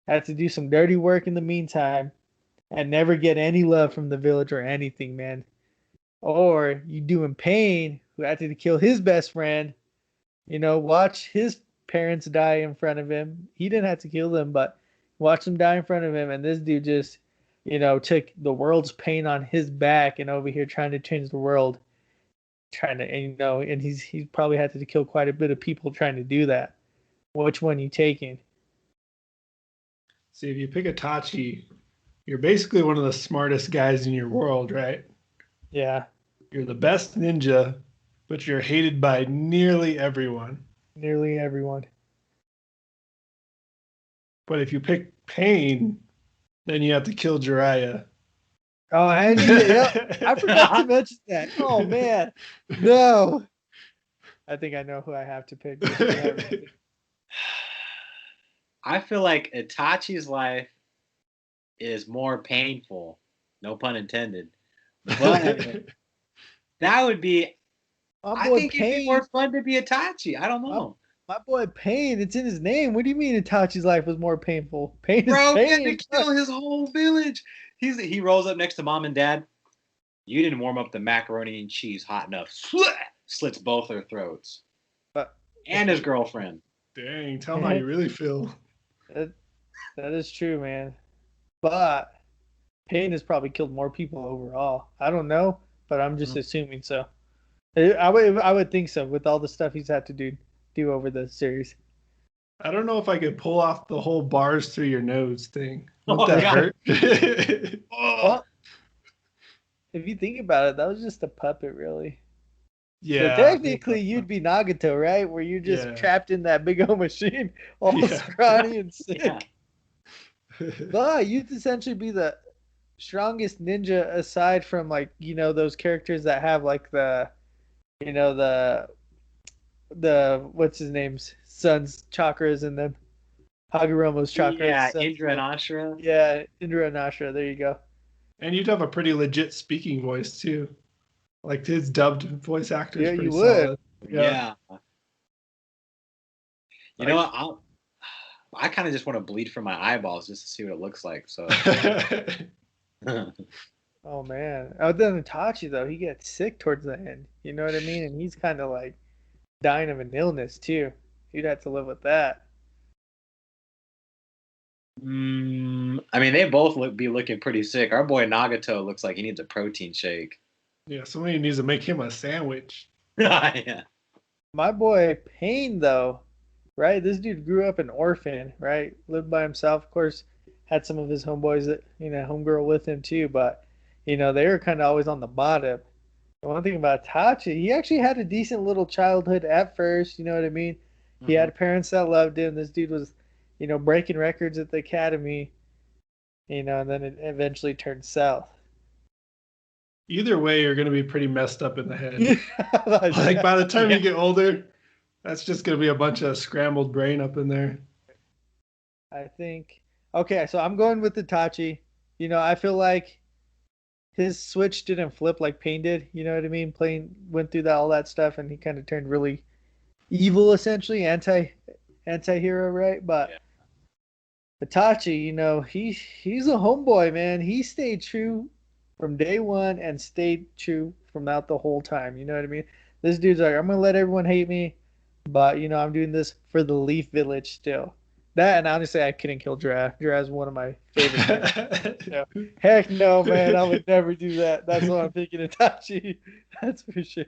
Had to do some dirty work in the meantime and never get any love from the village or anything, man. Or you doing Pain, who had to kill his best friend, watch his parents die in front of him. He didn't have to kill them, but watch them die in front of him. And this dude just, took the world's pain on his back and over here trying to change the world. Trying to, and he's probably had to kill quite a bit of people trying to do that. Which one you taking? See, if you pick Itachi, you're basically one of the smartest guys in your world, right? Yeah. You're the best ninja, but you're hated by nearly everyone. Nearly everyone. But if you pick Pain, then you have to kill Jiraiya. Oh, I forgot to mention that. Oh, man. No. I think I know who I have to pick. I feel like Itachi's life is more painful, no pun intended. But that would be, I think it'd be more fun to be Itachi. I don't know. My boy Pain, it's in his name. What do you mean Itachi's life was more painful? Pain Bro, is pain. he had to kill his whole village. He rolls up next to mom and dad. You didn't warm up the macaroni and cheese hot enough. Slits both their throats. And his girlfriend. Dang, tell him how you really feel. That is true, man. But Pain has probably killed more people overall. I don't know, but I'm just assuming so. I would think so with all the stuff he's had to do over the series. I don't know if I could pull off the whole bars through your nose thing. Would that hurt? Well, if you think about it, that was just a puppet, really. Yeah. So technically, you'd be Nagato, right? Where you're just trapped in that big old machine, all scrawny and sick. Yeah. But you'd essentially be the strongest ninja aside from those characters that have the what's his name's son's chakras and then Hagoromo's chakras. Yeah, Indra and Ashura. Yeah, Indra and Ashura. There you go. And you'd have a pretty legit speaking voice too. Like his dubbed voice actor is pretty solid. Yeah. You know what? I kind of just want to bleed from my eyeballs just to see what it looks like. So. Oh man! Other than Itachi though, he gets sick towards the end. You know what I mean? And he's kind of like dying of an illness too. You'd have to live with that. I mean, they both be looking pretty sick. Our boy Nagato looks like he needs a protein shake. Yeah, somebody needs to make him a sandwich. Yeah. My boy Pain though, right? This dude grew up an orphan, right? Lived by himself, of course. Had some of his homeboys that homegirl with him too, but they were kind of always on the bottom. The one thing about Itachi, he actually had a decent little childhood at first. You know what I mean? Mm-hmm. He had parents that loved him. This dude was, breaking records at the academy. And then it eventually turned south. Either way, you're going to be pretty messed up in the head. Like by the time you get older, that's just going to be a bunch of scrambled brain up in there. I think. Okay, so I'm going with Itachi. I feel like his switch didn't flip like Pain did. You know what I mean? Pain went through all that stuff, and he kind of turned really evil, essentially anti-hero, right? But Itachi, he's a homeboy, man. He stayed true from day one and stayed true from out the whole time. You know what I mean? This dude's like, I'm gonna let everyone hate me, but I'm doing this for the Leaf Village still. That, and honestly, I couldn't kill Jiraiya. Jiraiya's one of my favorite. Heck no, man. I would never do that. That's why I'm picking Itachi. That's for sure.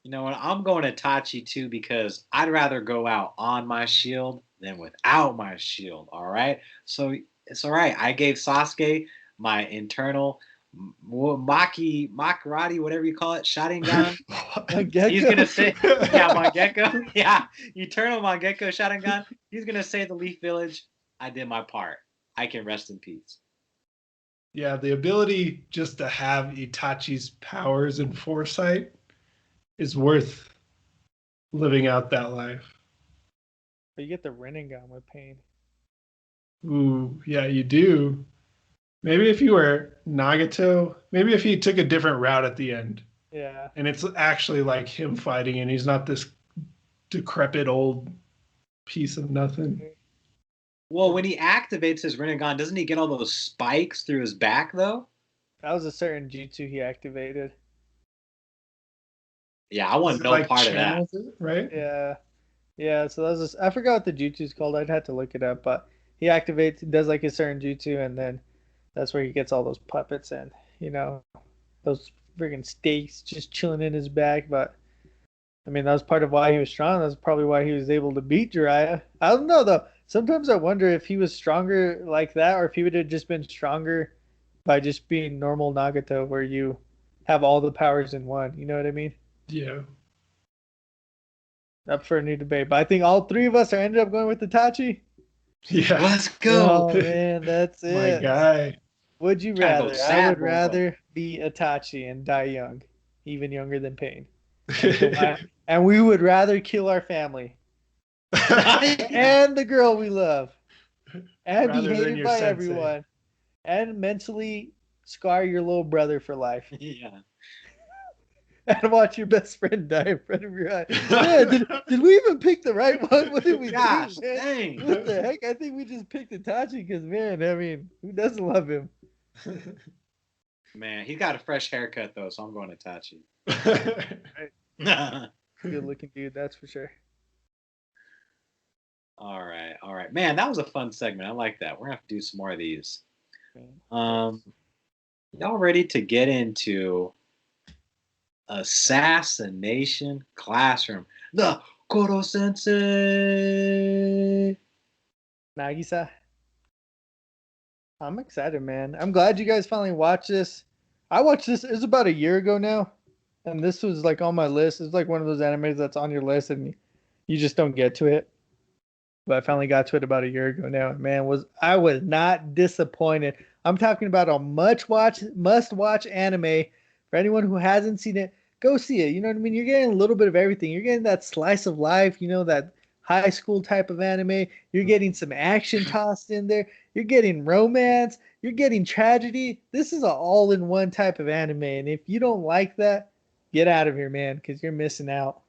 You know what? I'm going Itachi too because I'd rather go out on my shield than without my shield. All right. So it's all right. I gave Sasuke my internal Makarati, whatever you call it, Sharingan. He's gonna say, Mangekyo. Yeah, eternal Mangekyo Sharingan. He's gonna save the Leaf Village. I did my part. I can rest in peace. Yeah, the ability just to have Itachi's powers and foresight is worth living out that life. But you get the Rinnegan with Pain. Ooh, yeah, you do. Maybe if you were Nagato, maybe if he took a different route at the end, Yeah. and it's actually like him fighting, and he's not this decrepit old piece of nothing. Well, when he activates his Rinnegan, doesn't he get all those spikes through his back though? That was a certain jutsu he activated. Yeah, I want It no like part of that. channels it, right? Yeah. Yeah, so that was I forgot what the jutsu's called. I'd have to look it up, but he activates does like a certain jutsu and then that's where he gets all those puppets and, those friggin' steaks just chilling in his back, but I mean, that was part of why he was strong. That's probably why he was able to beat Jiraiya. I don't know though. Sometimes I wonder if he was stronger like that, or if he would have just been stronger by just being normal Nagato, where you have all the powers in one. You know what I mean? Yeah. Up for a new debate. But I think all three of us are ended up going with Itachi. Yeah. Let's go. Oh man, that's My it. guy. Would you Trying to go rather? I would sad boy. rather be Itachi and die young, even younger than Pain, and kill my, and we would rather kill our family and the girl we love and be Rather than hated your by sensei. everyone and mentally scar your little brother for life Yeah. and watch your best friend die in front of your eyes. Man, did we even pick the right one? What did we Gosh, do, man? dang. What the heck? I think we just picked Itachi because, man, I mean, who doesn't love him? Man, he got a fresh haircut though, so I'm going to Tachi. Good looking dude, that's for sure. All right, all right, man. That was a fun segment. I like that. We're gonna have to do some more of these. Man. Y'all ready to get into assassination classroom? The Koro Sensei. Nagisa. I'm excited, man. I'm glad you guys finally watched this. I watched this, it was about a year ago now. And this was like on my list. It's like one of those animes that's on your list and you just don't get to it. But I finally got to it about a year ago now. Man, I was not disappointed. I'm talking about a must watch anime. For anyone who hasn't seen it, go see it. You know what I mean? You're getting a little bit of everything. You're getting that slice of life, that high school type of anime. You're getting some action tossed in there. You're getting romance. You're getting tragedy. This is an all-in-one type of anime. And if you don't like that, get out of here, man, because you're missing out.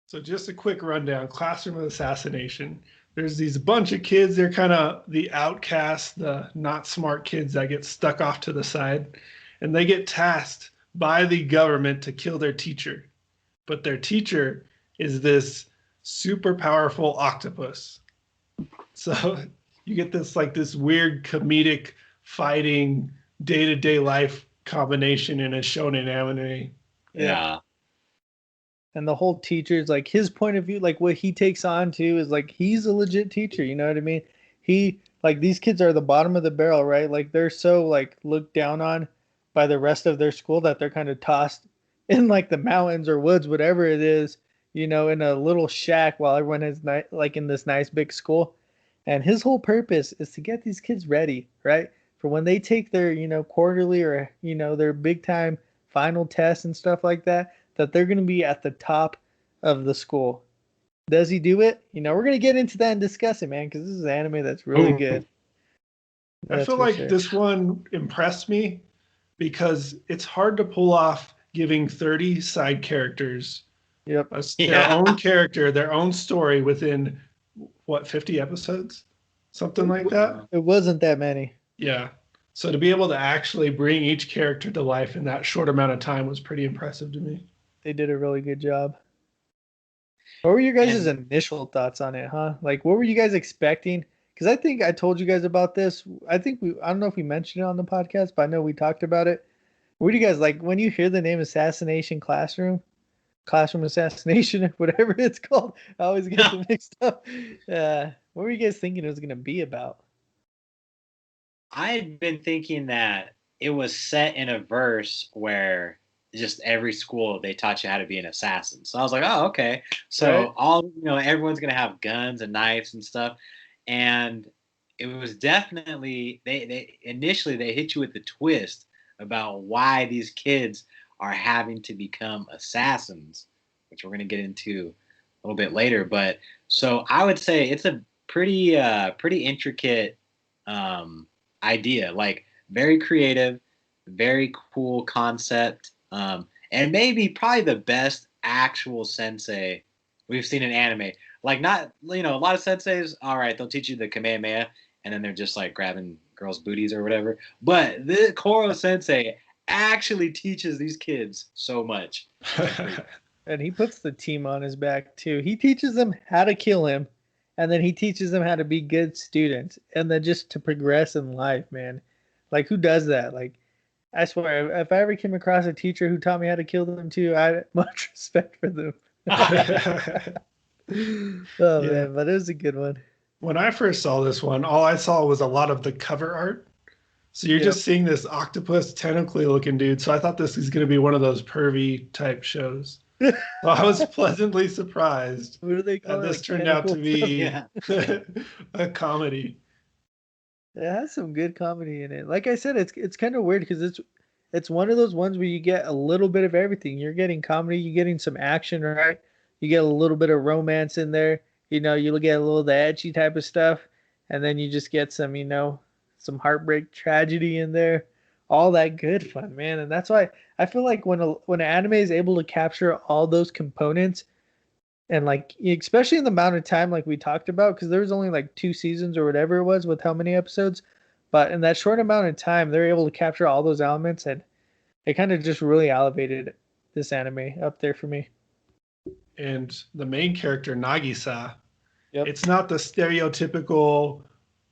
So just a quick rundown. Classroom of Assassination. There's these bunch of kids. They're kind of the outcasts, the not smart kids that get stuck off to the side. And they get tasked by the government to kill their teacher. But their teacher is this super powerful octopus. So you get this weird comedic fighting day-to-day life combination in a shonen anime. Yeah. And the whole teacher is like his point of view, like what he takes on too is like he's a legit teacher, you know what I mean? He like these kids are the bottom of the barrel, right? Like they're so like looked down on by the rest of their school that they're kind of tossed in like the mountains or woods, whatever it is, in a little shack while everyone is like in this nice big school. And his whole purpose is to get these kids ready, right? For when they take their, quarterly or, their big time final tests and stuff like that they're going to be at the top of the school. Does he do it? We're going to get into that and discuss it, man, because this is an anime that's really good. I feel like this one impressed me because it's hard to pull off giving 30 side characters their own character, their own story within, 50 episodes? Something like that? It wasn't that many. Yeah. So to be able to actually bring each character to life in that short amount of time was pretty impressive to me. They did a really good job. What were your guys' initial thoughts on it, huh? Like, what were you guys expecting? Because I think I told you guys about this. I don't know if we mentioned it on the podcast, but I know we talked about it. What do you guys like when you hear the name Assassination Classroom Assassination, whatever it's called? I always get them mixed up. What were you guys thinking it was going to be about? I had been thinking that it was set in a verse where just every school they taught you how to be an assassin. So I was like, oh, okay. So everyone's gonna have guns and knives and stuff. And it was definitely they initially they hit you with the twist about why these kids are having to become assassins, which we're gonna get into a little bit later. But so I would say it's a pretty intricate idea. Like very creative, very cool concept, and maybe probably the best actual sensei we've seen in anime. Like, not, a lot of senseis, all right, they'll teach you the Kamehameha, and then they're just like grabbing girls' booties or whatever. But the Koro Sensei actually teaches these kids so much. And he puts the team on his back too. He teaches them how to kill him, and then he teaches them how to be good students, and then just to progress in life, man. Like, who does that? Like, I swear, if I ever came across a teacher who taught me how to kill them too, I had much respect for them. Oh Yeah. man, but it was a good one. When I first saw this one, all I saw was a lot of the cover art. So you're just seeing this octopus tentacly looking dude. So I thought this was going to be one of those pervy type shows. So I was pleasantly surprised What do they call that it? this Like turned out to tentacle be a comedy. It has some good comedy in it. Like I said, it's kind of weird because it's one of those ones where you get a little bit of everything. You're getting comedy, you're getting some action, right? You get a little bit of romance in there. You get a little of the edgy type of stuff, and then you just get some, some heartbreak tragedy in there. All that good fun, man. And that's why I feel like when an anime is able to capture all those components, and like especially in the amount of time like we talked about, because there was only like 2 seasons or whatever it was with how many episodes, but in that short amount of time they're able to capture all those elements, and it kind of just really elevated this anime up there for me. And the main character, Nagisa, Yep. it's not the stereotypical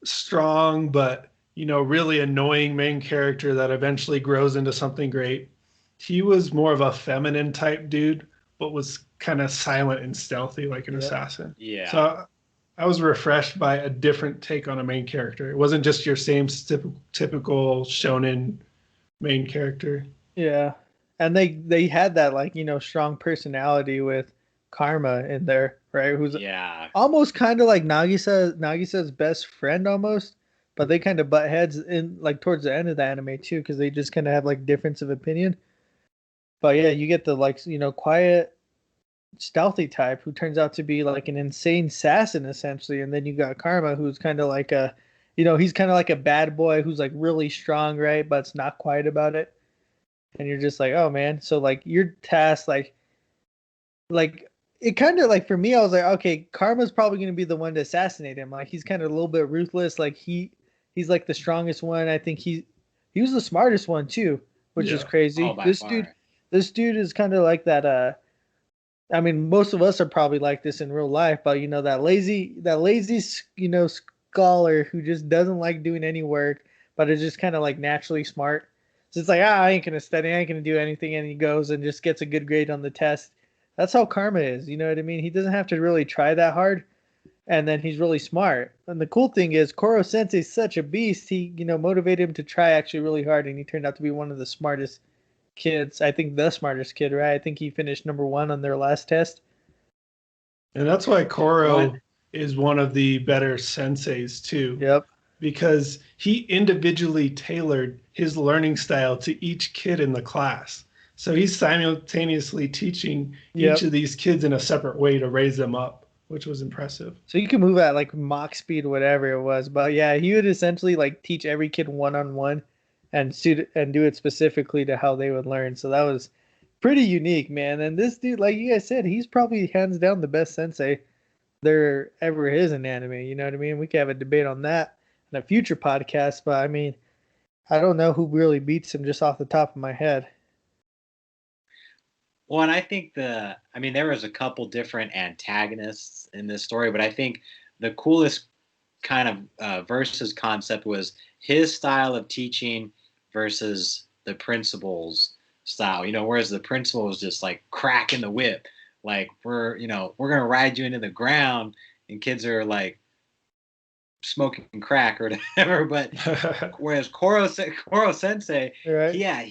strong but really annoying main character that eventually grows into something great. He was more of a feminine type dude, but was kind of silent and stealthy like an assassin. Yeah. So I was refreshed by a different take on a main character. It wasn't just your same typical shonen main character. Yeah. And they had that, like, strong personality with Karma in there, right? Who's almost kind of like Nagisa's best friend almost, but they kind of butt heads in like towards the end of the anime too, because they just kind of have like difference of opinion. But yeah, you get the like quiet, stealthy type who turns out to be like an insane assassin essentially, and then you got Karma who's kind of like he's kind of like a bad boy who's like really strong, right? But it's not quiet about it, and you're just like, oh man. So like your task, like it kind of like for me, I was like, okay, Karma's probably going to be the one to assassinate him. Like he's kind of a little bit ruthless. Like he's like the strongest one. I think he was the smartest one too, which is crazy. Oh, by far. This dude is kind of like that. I mean, most of us are probably like this in real life, but that lazy, scholar who just doesn't like doing any work, but is just kind of like naturally smart. So it's like, I ain't gonna study, I ain't gonna do anything, and he goes and just gets a good grade on the test. That's how Karma is, you know what I mean? He doesn't have to really try that hard, and then he's really smart. And the cool thing is, Koro Sensei's such a beast. He, motivated him to try actually really hard, and he turned out to be one of the smartest kids. I think the smartest kid, right? I think he finished #1 on their last test. And that's why Koro is one of the better senseis too. Yep. Because he individually tailored his learning style to each kid in the class. So he's simultaneously teaching each of these kids in a separate way to raise them up, which was impressive. So you can move at like Mach speed, whatever it was. But yeah, he would essentially like teach every kid one-on-one and do it specifically to how they would learn. So that was pretty unique, man. And this dude, like you guys said, he's probably hands down the best sensei there ever is in anime. You know what I mean? We could have a debate on that in a future podcast. But I mean, I don't know who really beats him just off the top of my head. Well, and I think there was a couple different antagonists in this story, but I think the coolest kind of versus concept was his style of teaching versus the principal's style. Whereas the principal was just like cracking the whip, like we're gonna ride you into the ground, and kids are like smoking crack or whatever. But whereas Koro Sensei, right.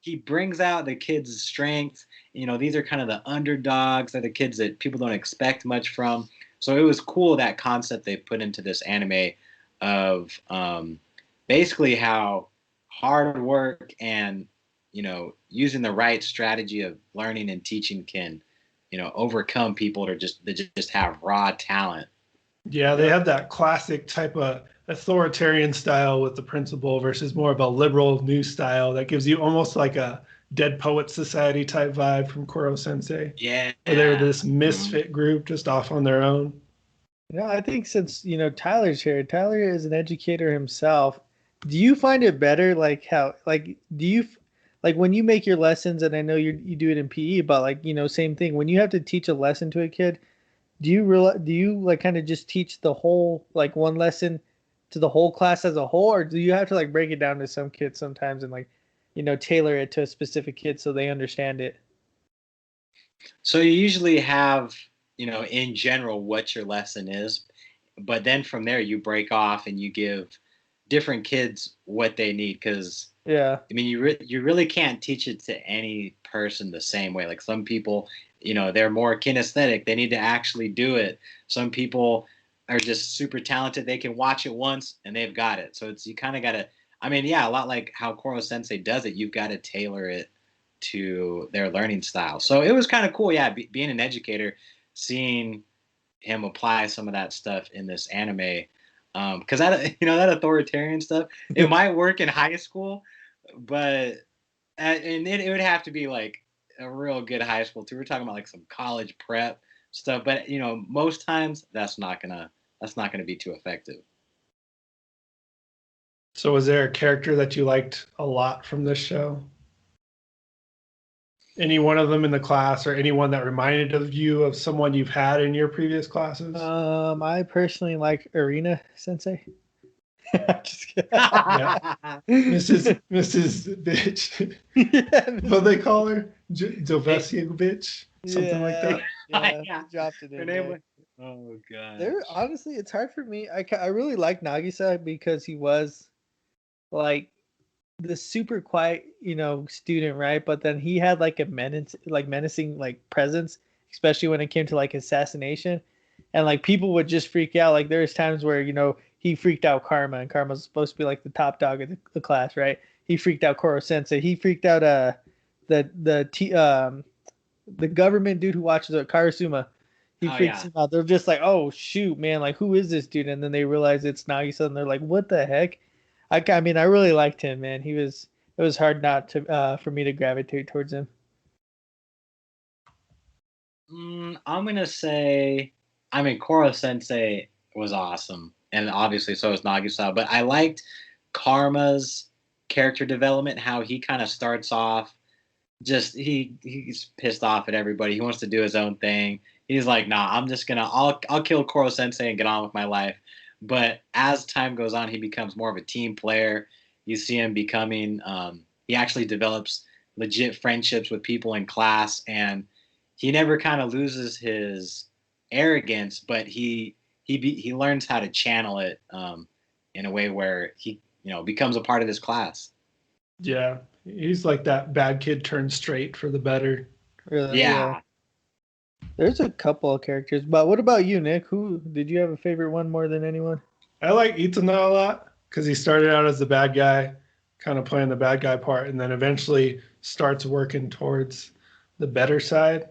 He brings out the kids' strengths. These are kind of the underdogs. They're the kids that people don't expect much from. So it was cool, that concept they put into this anime of basically how hard work and, using the right strategy of learning and teaching can, overcome people that just have raw talent. Yeah, they have that classic type of authoritarian style with the principal versus more of a liberal new style that gives you almost like a Dead Poet Society type vibe from Koro Sensei, Yeah. where they were this misfit group just off on their own. I think since Tyler's here, Tyler is an educator himself. Do you find it better, like how, like, do you, like when you make your lessons, and I know you do it in PE, but like same thing. When you have to teach a lesson to a kid, do you like kind of just teach the whole like one lesson to the whole class as a whole, or do you have to like break it down to some kids sometimes and like tailor it to a specific kid so they understand it? So you usually have, in general, what your lesson is, but then from there you break off and you give different kids what they need. Because Yeah. I mean, you really can't teach it to any person the same way. Like some people, they're more kinesthetic. They need to actually do it. Some people are just super talented. They can watch it once and they've got it. So you kind of got to, I mean, yeah, a lot like how Koro Sensei does it. You've got to tailor it to their learning style. So it was kind of cool, yeah, being an educator, seeing him apply some of that stuff in this anime. Because that that authoritarian stuff, it might work in high school, but and it would have to be like a real good high school too. We're talking about like some college prep stuff, but most times that's not gonna be too effective. So was there a character that you liked a lot from this show? Any one of them in the class, or anyone that reminded of you of someone you've had in your previous classes? I personally like Arena Sensei. Just kidding. Yeah. Mrs. Bitch. Yeah. What they call her? Dovesia Bitch? Something like that. Yeah, Yeah. dropped it Her in name there. was, oh god. There, honestly, it's hard for me. I really like Nagisa because he was like the super quiet, student, right? But then he had like a menacing like presence, especially when it came to like assassination, and like people would just freak out. Like there's times where he freaked out Karma, and Karma's supposed to be like the top dog of the class, right? He freaked out Koro Sensei. He freaked out the government dude who watches Karasuma. He Oh freaks yeah. him out. They're just like, oh shoot, man, like who is this dude? And then they realize it's Nagisa, and they're like, what the heck? I mean, I really liked him, man. It was hard not to for me to gravitate towards him. I'm gonna say, I mean, Koro Sensei was awesome, and obviously so was Nagisa. But I liked Karma's character development, how he kind of starts off just he's pissed off at everybody. He wants to do his own thing. He's like, nah, I'll kill Koro Sensei and get on with my life. But as time goes on, he becomes more of a team player. You see him becoming, he actually develops legit friendships with people in class, and he never kind of loses his arrogance, but he learns how to channel it in a way where he becomes a part of this class. Yeah. He's like that bad kid turned straight for the better. Really, Yeah. There's a couple of characters, but what about you, Nick? Who did you have a favorite one more than anyone? I like Itano a lot because he started out as the bad guy, kind of playing the bad guy part, and then eventually starts working towards the better side.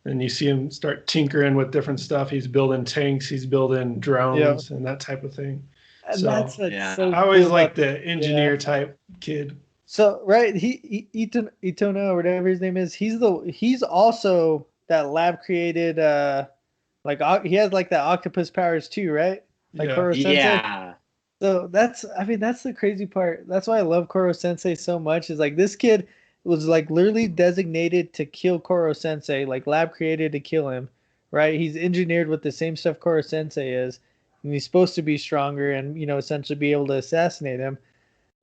And you see him start tinkering with different stuff. He's building tanks, he's building drones, and that type of thing. And So that's what's yeah. so I always cool like about the engineer type kid. So right, Itona or whatever his name is, he's also that lab created he has like that octopus powers too, right? Like Yeah. Koro Sensei. Yeah. So that's the crazy part. That's why I love Koro Sensei so much. Is like this kid was like literally designated to kill Koro Sensei, like lab created to kill him, right? He's engineered with the same stuff Koro Sensei is, and he's supposed to be stronger and essentially be able to assassinate him.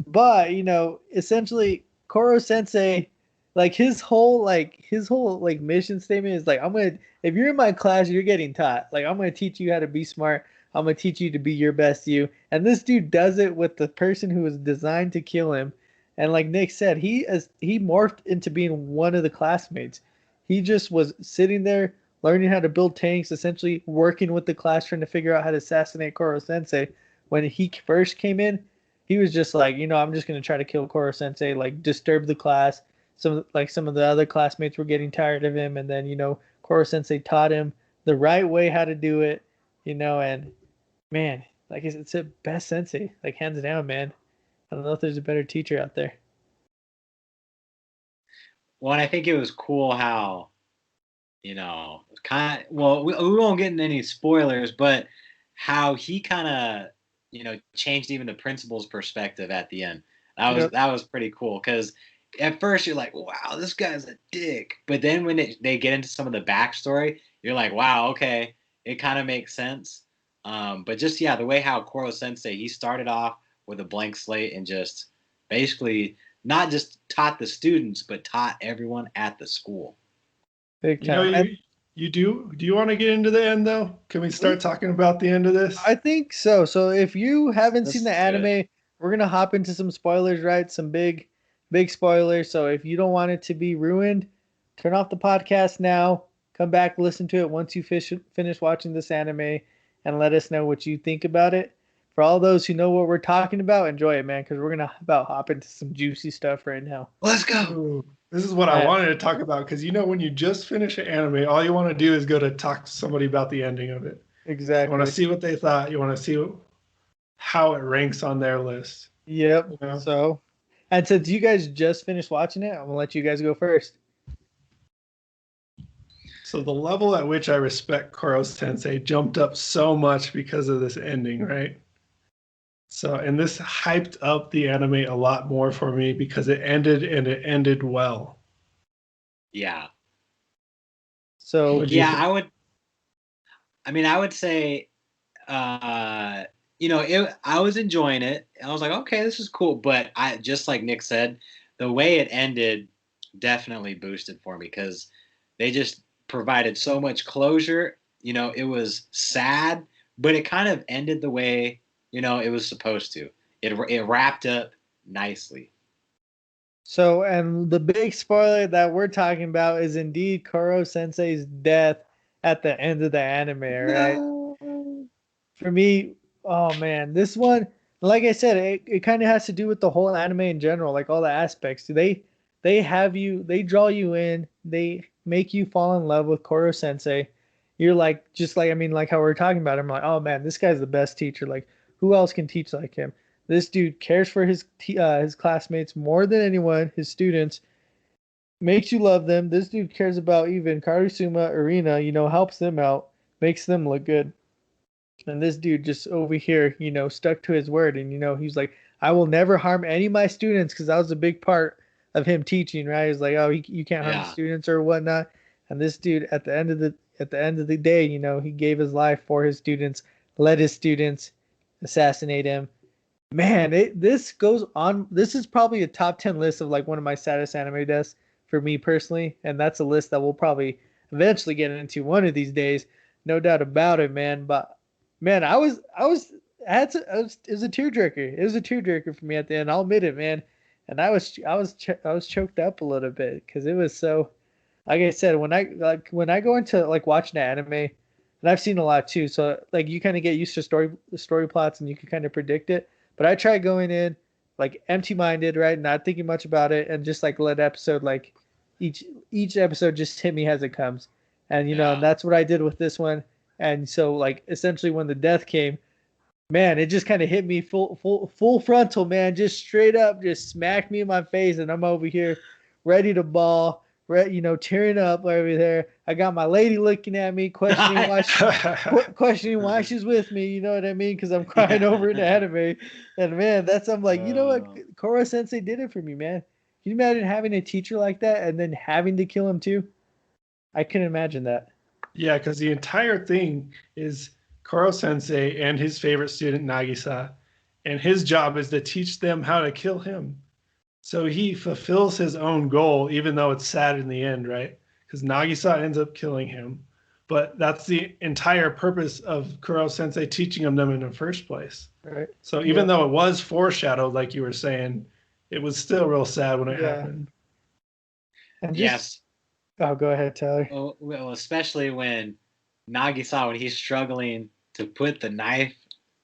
But essentially, Koro Sensei, like his whole mission statement is like, if you're in my class, you're getting taught. Like I'm gonna teach you how to be smart. I'm gonna teach you to be your best you. And this dude does it with the person who was designed to kill him. And like Nick said, he morphed into being one of the classmates. He just was sitting there learning how to build tanks, essentially working with the class, trying to figure out how to assassinate Koro Sensei. When he first came in, he was just like, I'm just gonna try to kill Koro Sensei, like disturb the class. Some of the other classmates were getting tired of him, and then Koro Sensei taught him the right way how to do it, and man, like it's a best sensei, like hands down, man. I don't know if there's a better teacher out there. Well, and I think it was cool how, well, we won't get into any spoilers, but how he kind of, changed even the principal's perspective at the end. Yep. That was pretty cool because at first you're like, wow, this guy's a dick. But then when they get into some of the backstory, you're like, wow, okay, it kind of makes sense. But just, yeah, the way how Koro Sensei, he started off with a blank slate and just basically not just taught the students, but taught everyone at the school. Big You know, time. And you do you want to get into the end though? Can we start talking about the end of this? I think so. So if you haven't seen Let's the do it. anime, we're gonna hop into some spoilers, right? Some big spoilers. So if you don't want it to be ruined, turn off the podcast now. Come back, listen to it once you finish watching this anime, and let us know what you think about it. For all those who know what we're talking about, enjoy it, man, because we're gonna about hop into some juicy stuff right now. Let's go. Ooh, this is what I Alright. wanted to talk about because when you just finish an anime, all you want to do is go to talk to somebody about the ending of it. You want Exactly. to see what they thought. You want to see how it ranks on their list. Yep. You know? So, and since you guys just finished watching it, I'm gonna let you guys go first. So the level at which I respect Koro Sensei jumped up so much because of this ending, right? So, and this hyped up the anime a lot more for me because it ended well. Yeah. So, What'd you Yeah, think? I would say, I was enjoying it. I was like, okay, this is cool. But just like Nick said, the way it ended definitely boosted for me because they just provided so much closure. It was sad, but it kind of ended the way, it was supposed to. It wrapped up nicely. and the big spoiler that we're talking about is indeed Koro Sensei's death at the end of the anime, right? No. For me, oh man, this one, like I said, it kind of has to do with the whole anime in general, like all the aspects. They draw you in, they make you fall in love with Koro Sensei. You're like, just like, I mean, like how we're talking about him, like, oh man, this guy's the best teacher. Like, who else can teach like him? This dude cares for his classmates more than anyone, his students, makes you love them. This dude cares about even Karusuma, Arena, helps them out, makes them look good. And this dude just over here, stuck to his word. And, he's like, I will never harm any of my students because that was a big part of him teaching, right? He's like, oh, you can't harm the Yeah. students or whatnot. And this dude, at the end of the day, he gave his life for his students, let his students assassinate him. Man, this goes on. This is probably a top 10 list of like one of my saddest anime deaths for me personally. And that's a list that we'll probably eventually get into one of these days. No doubt about it, man. But man, it was a tearjerker. It was a tearjerker for me at the end. I'll admit it, man. And I was choked up a little bit because it was so. Like I said, when I go into like watching an anime, and I've seen a lot too, so like you kind of get used to story plots and you can kind of predict it. But I try going in like empty minded, right, not thinking much about it, and just like let episode like each each episode just hit me as it comes, and and Yeah. that's what I did with this one. And so like essentially when the death came, man, it just kind of hit me full frontal, man, just straight up, just smacked me in my face, and I'm over here ready to ball, tearing up over there. I got my lady looking at me, questioning why she's with me. You know what I mean? Because I'm crying over an anime, and man, I'm like, you know what, Uh, Koro Sensei did it for me, man. Can you imagine having a teacher like that and then having to kill him too? I couldn't imagine that. Yeah, because the entire thing is Koro Sensei and his favorite student Nagisa, and his job is to teach them how to kill him. So he fulfills his own goal, even though it's sad in the end, right? Because Nagisa ends up killing him. But that's the entire purpose of Kuro Sensei teaching him them in the first place. Right? So even Yep. though it was foreshadowed, like you were saying, it was still real sad when it Yeah. happened. And just yes. oh, go ahead, Tyler. Well, especially when Nagisa, when he's struggling to put the knife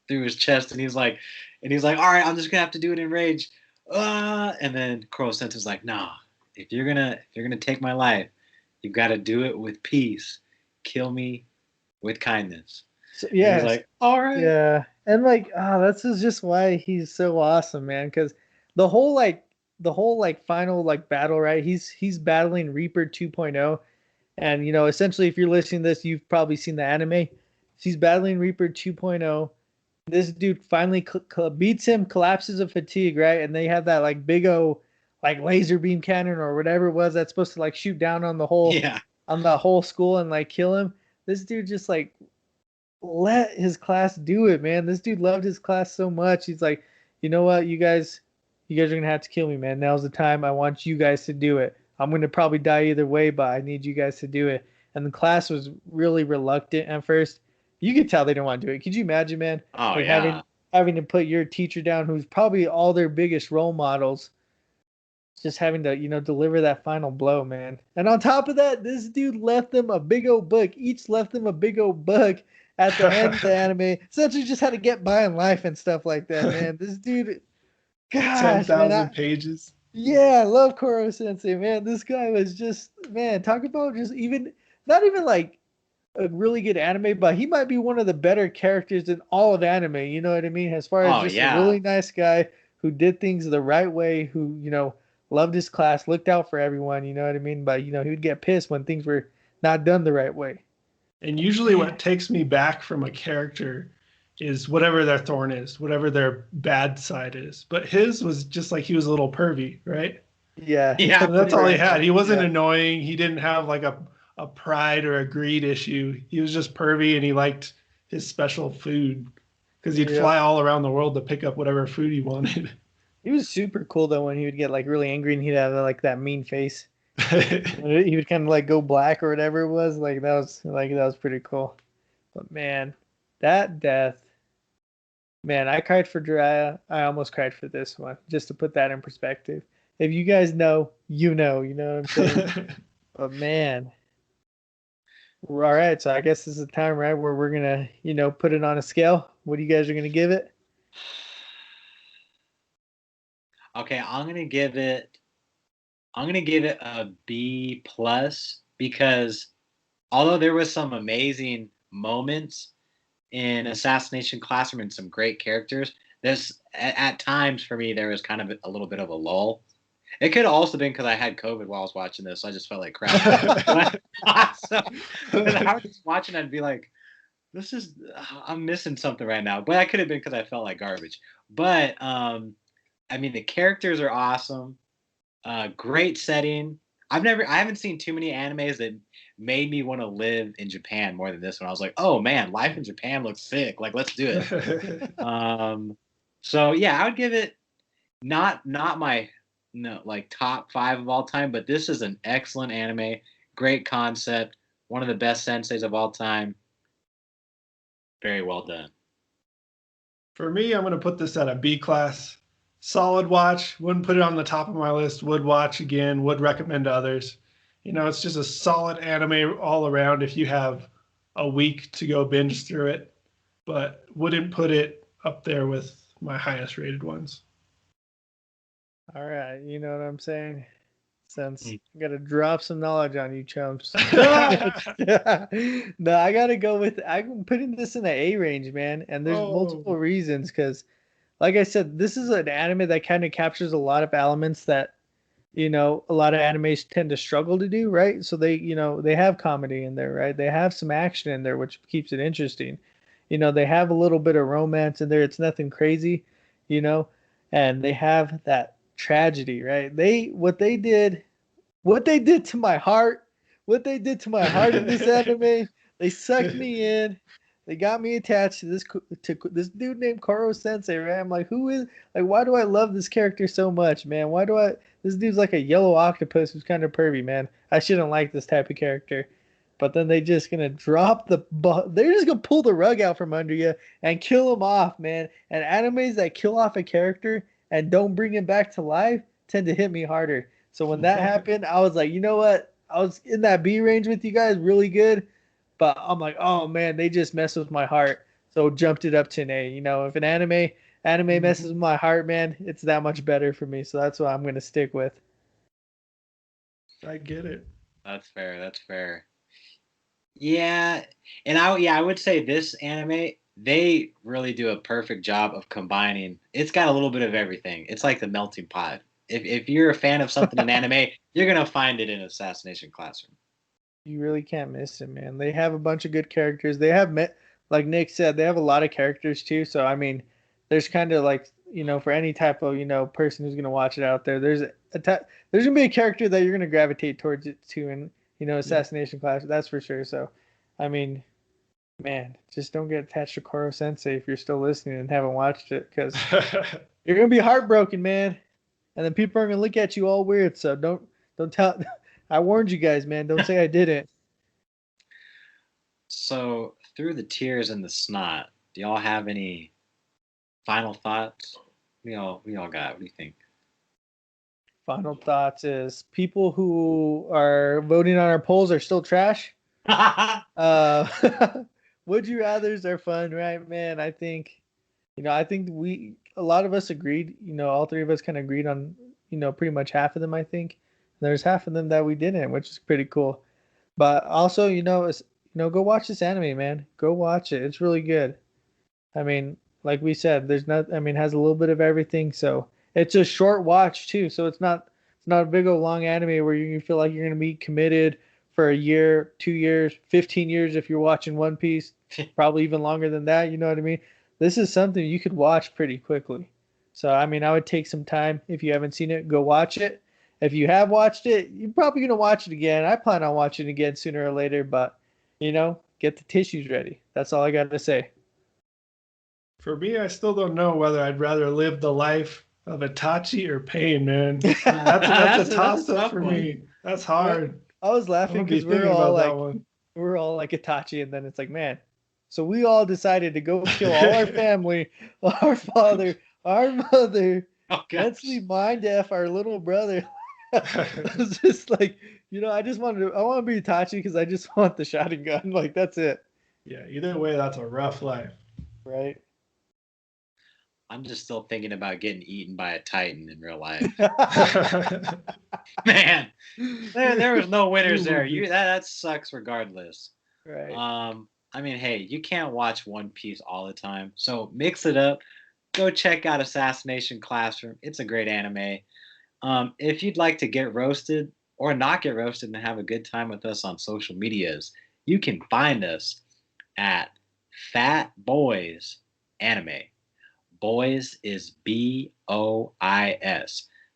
through his chest, and he's like, all right, I'm just gonna have to do it in rage. And then Kuro Sensei's like, nah, if you're gonna take my life, you've got to do it with peace. Kill me with kindness. So, And he's yes, like, all right. yeah, and like, that's just why he's so awesome, man. Because the whole like final like battle, right? He's battling Reaper 2.0, and essentially, if you're listening to this, you've probably seen the anime. He's battling Reaper 2.0. This dude finally beats him, collapses of fatigue, right? And they have that like big O like laser beam cannon or whatever it was that's supposed to like shoot down Yeah. on the whole school and like kill him. This dude just like let his class do it, man. This dude loved his class so much. He's like, you know what, you guys are gonna have to kill me, man. Now's the time. I want you guys to do it. I'm gonna probably die either way, but I need you guys to do it. And the class was really reluctant at first. You could tell they didn't want to do it. Could you imagine, man? Oh Like yeah. having to put your teacher down, who's probably all their biggest role models, just having to deliver that final blow, man. And on top of that, this dude left them a big old book. Each left them a big old book at the end of the anime. Essentially just had to get by in life and stuff like that, man. This dude, gosh, man. 10,000 pages. Yeah, I love Koro Sensei, man. This guy was just, man, talk about just even not even like a really good anime, but he might be one of the better characters in all of anime. You know what I mean? As far as Oh just a yeah. really nice guy who did things the right way, who loved his class, looked out for everyone. You know what I mean? But he would get pissed when things were not done the right way. And usually, Man, what takes me back from a character is whatever their thorn is, whatever their bad side is. But his was just like he was a little pervy, right? yeah, he Yeah. And took that's the all he right had. one. He wasn't Yeah, annoying. He didn't have like a pride or a greed issue. He was just pervy and he liked his special food because he'd yeah. fly all around the world to pick up whatever food he wanted. He was super cool though when he would get like really angry and he'd have like that mean face. He would kind of like go black or whatever it was. That was pretty cool. But man, that death, man, I cried for Jiraiya. I almost cried for this one. Just to put that in perspective. If you guys know, you know what I'm saying. But man, all right. So I guess this is the time, right, where we're gonna, put it on a scale. What do you guys are gonna give it? Okay, I'm gonna give it a B plus because although there was some amazing moments in Assassination Classroom and some great characters, there's at times for me there was kind of a little bit of a lull. It could have also been because I had COVID while I was watching this, so I just felt like crap. So, when I was just watching, I'd be like, "This is I'm missing something right now." But I could have been because I felt like garbage. But I mean, the characters are awesome. Great setting. I haven't seen too many animes that made me want to live in Japan more than this one. I was like, oh man, life in Japan looks sick. Like, let's do it. So yeah, I would give it not my no like top 5 of all time, but this is an excellent anime. Great concept. One of the best senseis of all time. Very well done. For me, I'm going to put this at a B class. Solid watch. Wouldn't put it on the top of my list. Would watch again. Would recommend to others. It's just a solid anime all around if you have a week to go binge through it, but wouldn't put it up there with my highest rated ones. All right, you know what I'm saying? Since Mm. I gotta drop some knowledge on you chumps. No, I gotta go with I'm putting this in the A range, man. And there's multiple Oh, reasons because like I said, this is an anime that kind of captures a lot of elements that, a lot of animes tend to struggle to do, right? So they have comedy in there, right? They have some action in there, which keeps it interesting. They have a little bit of romance in there. It's nothing crazy, you know, and they have that tragedy, right? What they did to my heart, what they did to my heart in this anime, they sucked me in. They got me attached to this dude named Koro Sensei, right? I'm like, who is like why do I love this character so much, man? Why do I this dude's like a yellow octopus who's kind of pervy, man. I shouldn't like this type of character. But then they just gonna they're just gonna pull the rug out from under you and kill him off, man. And animes that kill off a character and don't bring him back to life tend to hit me harder. So when that happened, I was like, you know what? I was in that B range with you guys, really good. But I'm like, oh man, they just messed with my heart. So jumped it up to an A. If an anime messes with my heart, man, it's that much better for me. So that's what I'm gonna stick with. I get it. That's fair. That's fair. Yeah, and I would say this anime, they really do a perfect job of combining. It's got a little bit of everything. It's like the melting pot. If you're a fan of something in anime, you're gonna find it in Assassination Classroom. You really can't miss it, man. They have a bunch of good characters. They have met, like Nick said, they have a lot of characters too. So I mean, there's kind of like for any type of person who's gonna watch it out there, there's gonna be a character that you're gonna gravitate towards it too, in Yeah. Assassination Class. That's for sure. So, I mean, man, just don't get attached to Koro Sensei if you're still listening and haven't watched it, because you're gonna be heartbroken, man. And then people are gonna look at you all weird. So don't tell. I warned you guys, man. Don't say I didn't. So through the tears and the snot, do y'all have any final thoughts? We all got. What do you think? Final thoughts is people who are voting on our polls are still trash. Uh, would you rather's are fun, right, man? I think a lot of us agreed. All three of us kind of agreed on, pretty much half of them. I think there's half of them that we didn't, which is pretty cool. But also, go watch this anime, man. Go watch it. It's really good. I mean, like we said, there's not. I mean, it has a little bit of everything. So it's a short watch too. So it's not a big old long anime where you feel like you're gonna be committed for a year, 2 years, 15 years if you're watching One Piece. Probably even longer than that. You know what I mean? This is something you could watch pretty quickly. So I mean, I would take some time if you haven't seen it, go watch it. If you have watched it, you're probably gonna watch it again. I plan on watching it again sooner or later, but get the tissues ready. That's all I got to say. For me, I still don't know whether I'd rather live the life of Itachi or Pain, man. That's a That's toss a up tough for one. me. That's hard. I was I'm gonna laughing be because thinking about that one. we're all like Itachi, and then it's like, man. So we all decided to go kill all our family, our father, our mother. Oh Let's gosh. leave mind f our little brother. I was just like, I want to be Itachi because I just want the shotgun gun. Like that's it, Yeah, either way, that's a rough life. right? I'm just still thinking about getting eaten by a titan in real life. Man, there was no winners there. That sucks regardless. Right. I mean, hey, you can't watch One Piece all the time, so mix it up. Go check out Assassination Classroom. It's a great anime. If you'd like to get roasted or not get roasted and have a good time with us on social medias, you can find us at Fat Boys Anime. Boys is Bois.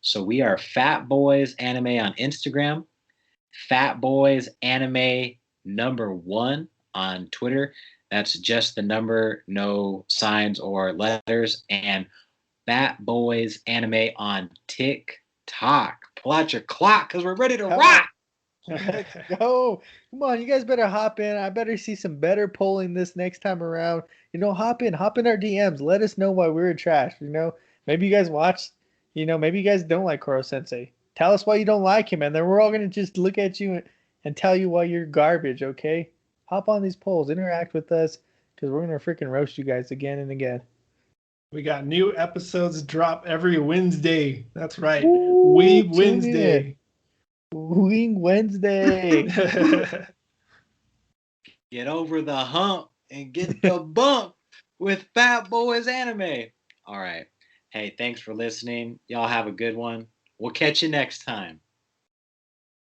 So we are Fat Boys Anime on Instagram, Fat Boys Anime #1 on Twitter. That's just the number, no signs or letters. And Fat Boys Anime on TikTok. Pull out your clock because we're ready to rock. Let's go. Come on, you guys better hop in. I better see some better polling this next time around. Hop in our DMs. Let us know why we were trash. Maybe you guys watched, maybe you guys don't like Koro Sensei. Tell us why you don't like him, and then we're all gonna just look at you and tell you why you're garbage, okay? Hop on these polls, interact with us, because we're gonna freaking roast you guys again and again. We got new episodes drop every Wednesday. That's right. Ooh, Weeb tune in. Wednesday. Wing Wednesday. Get over the hump and get the bump with Fat Boys Anime. All right. Hey, thanks for listening. Y'all have a good one. We'll catch you next time.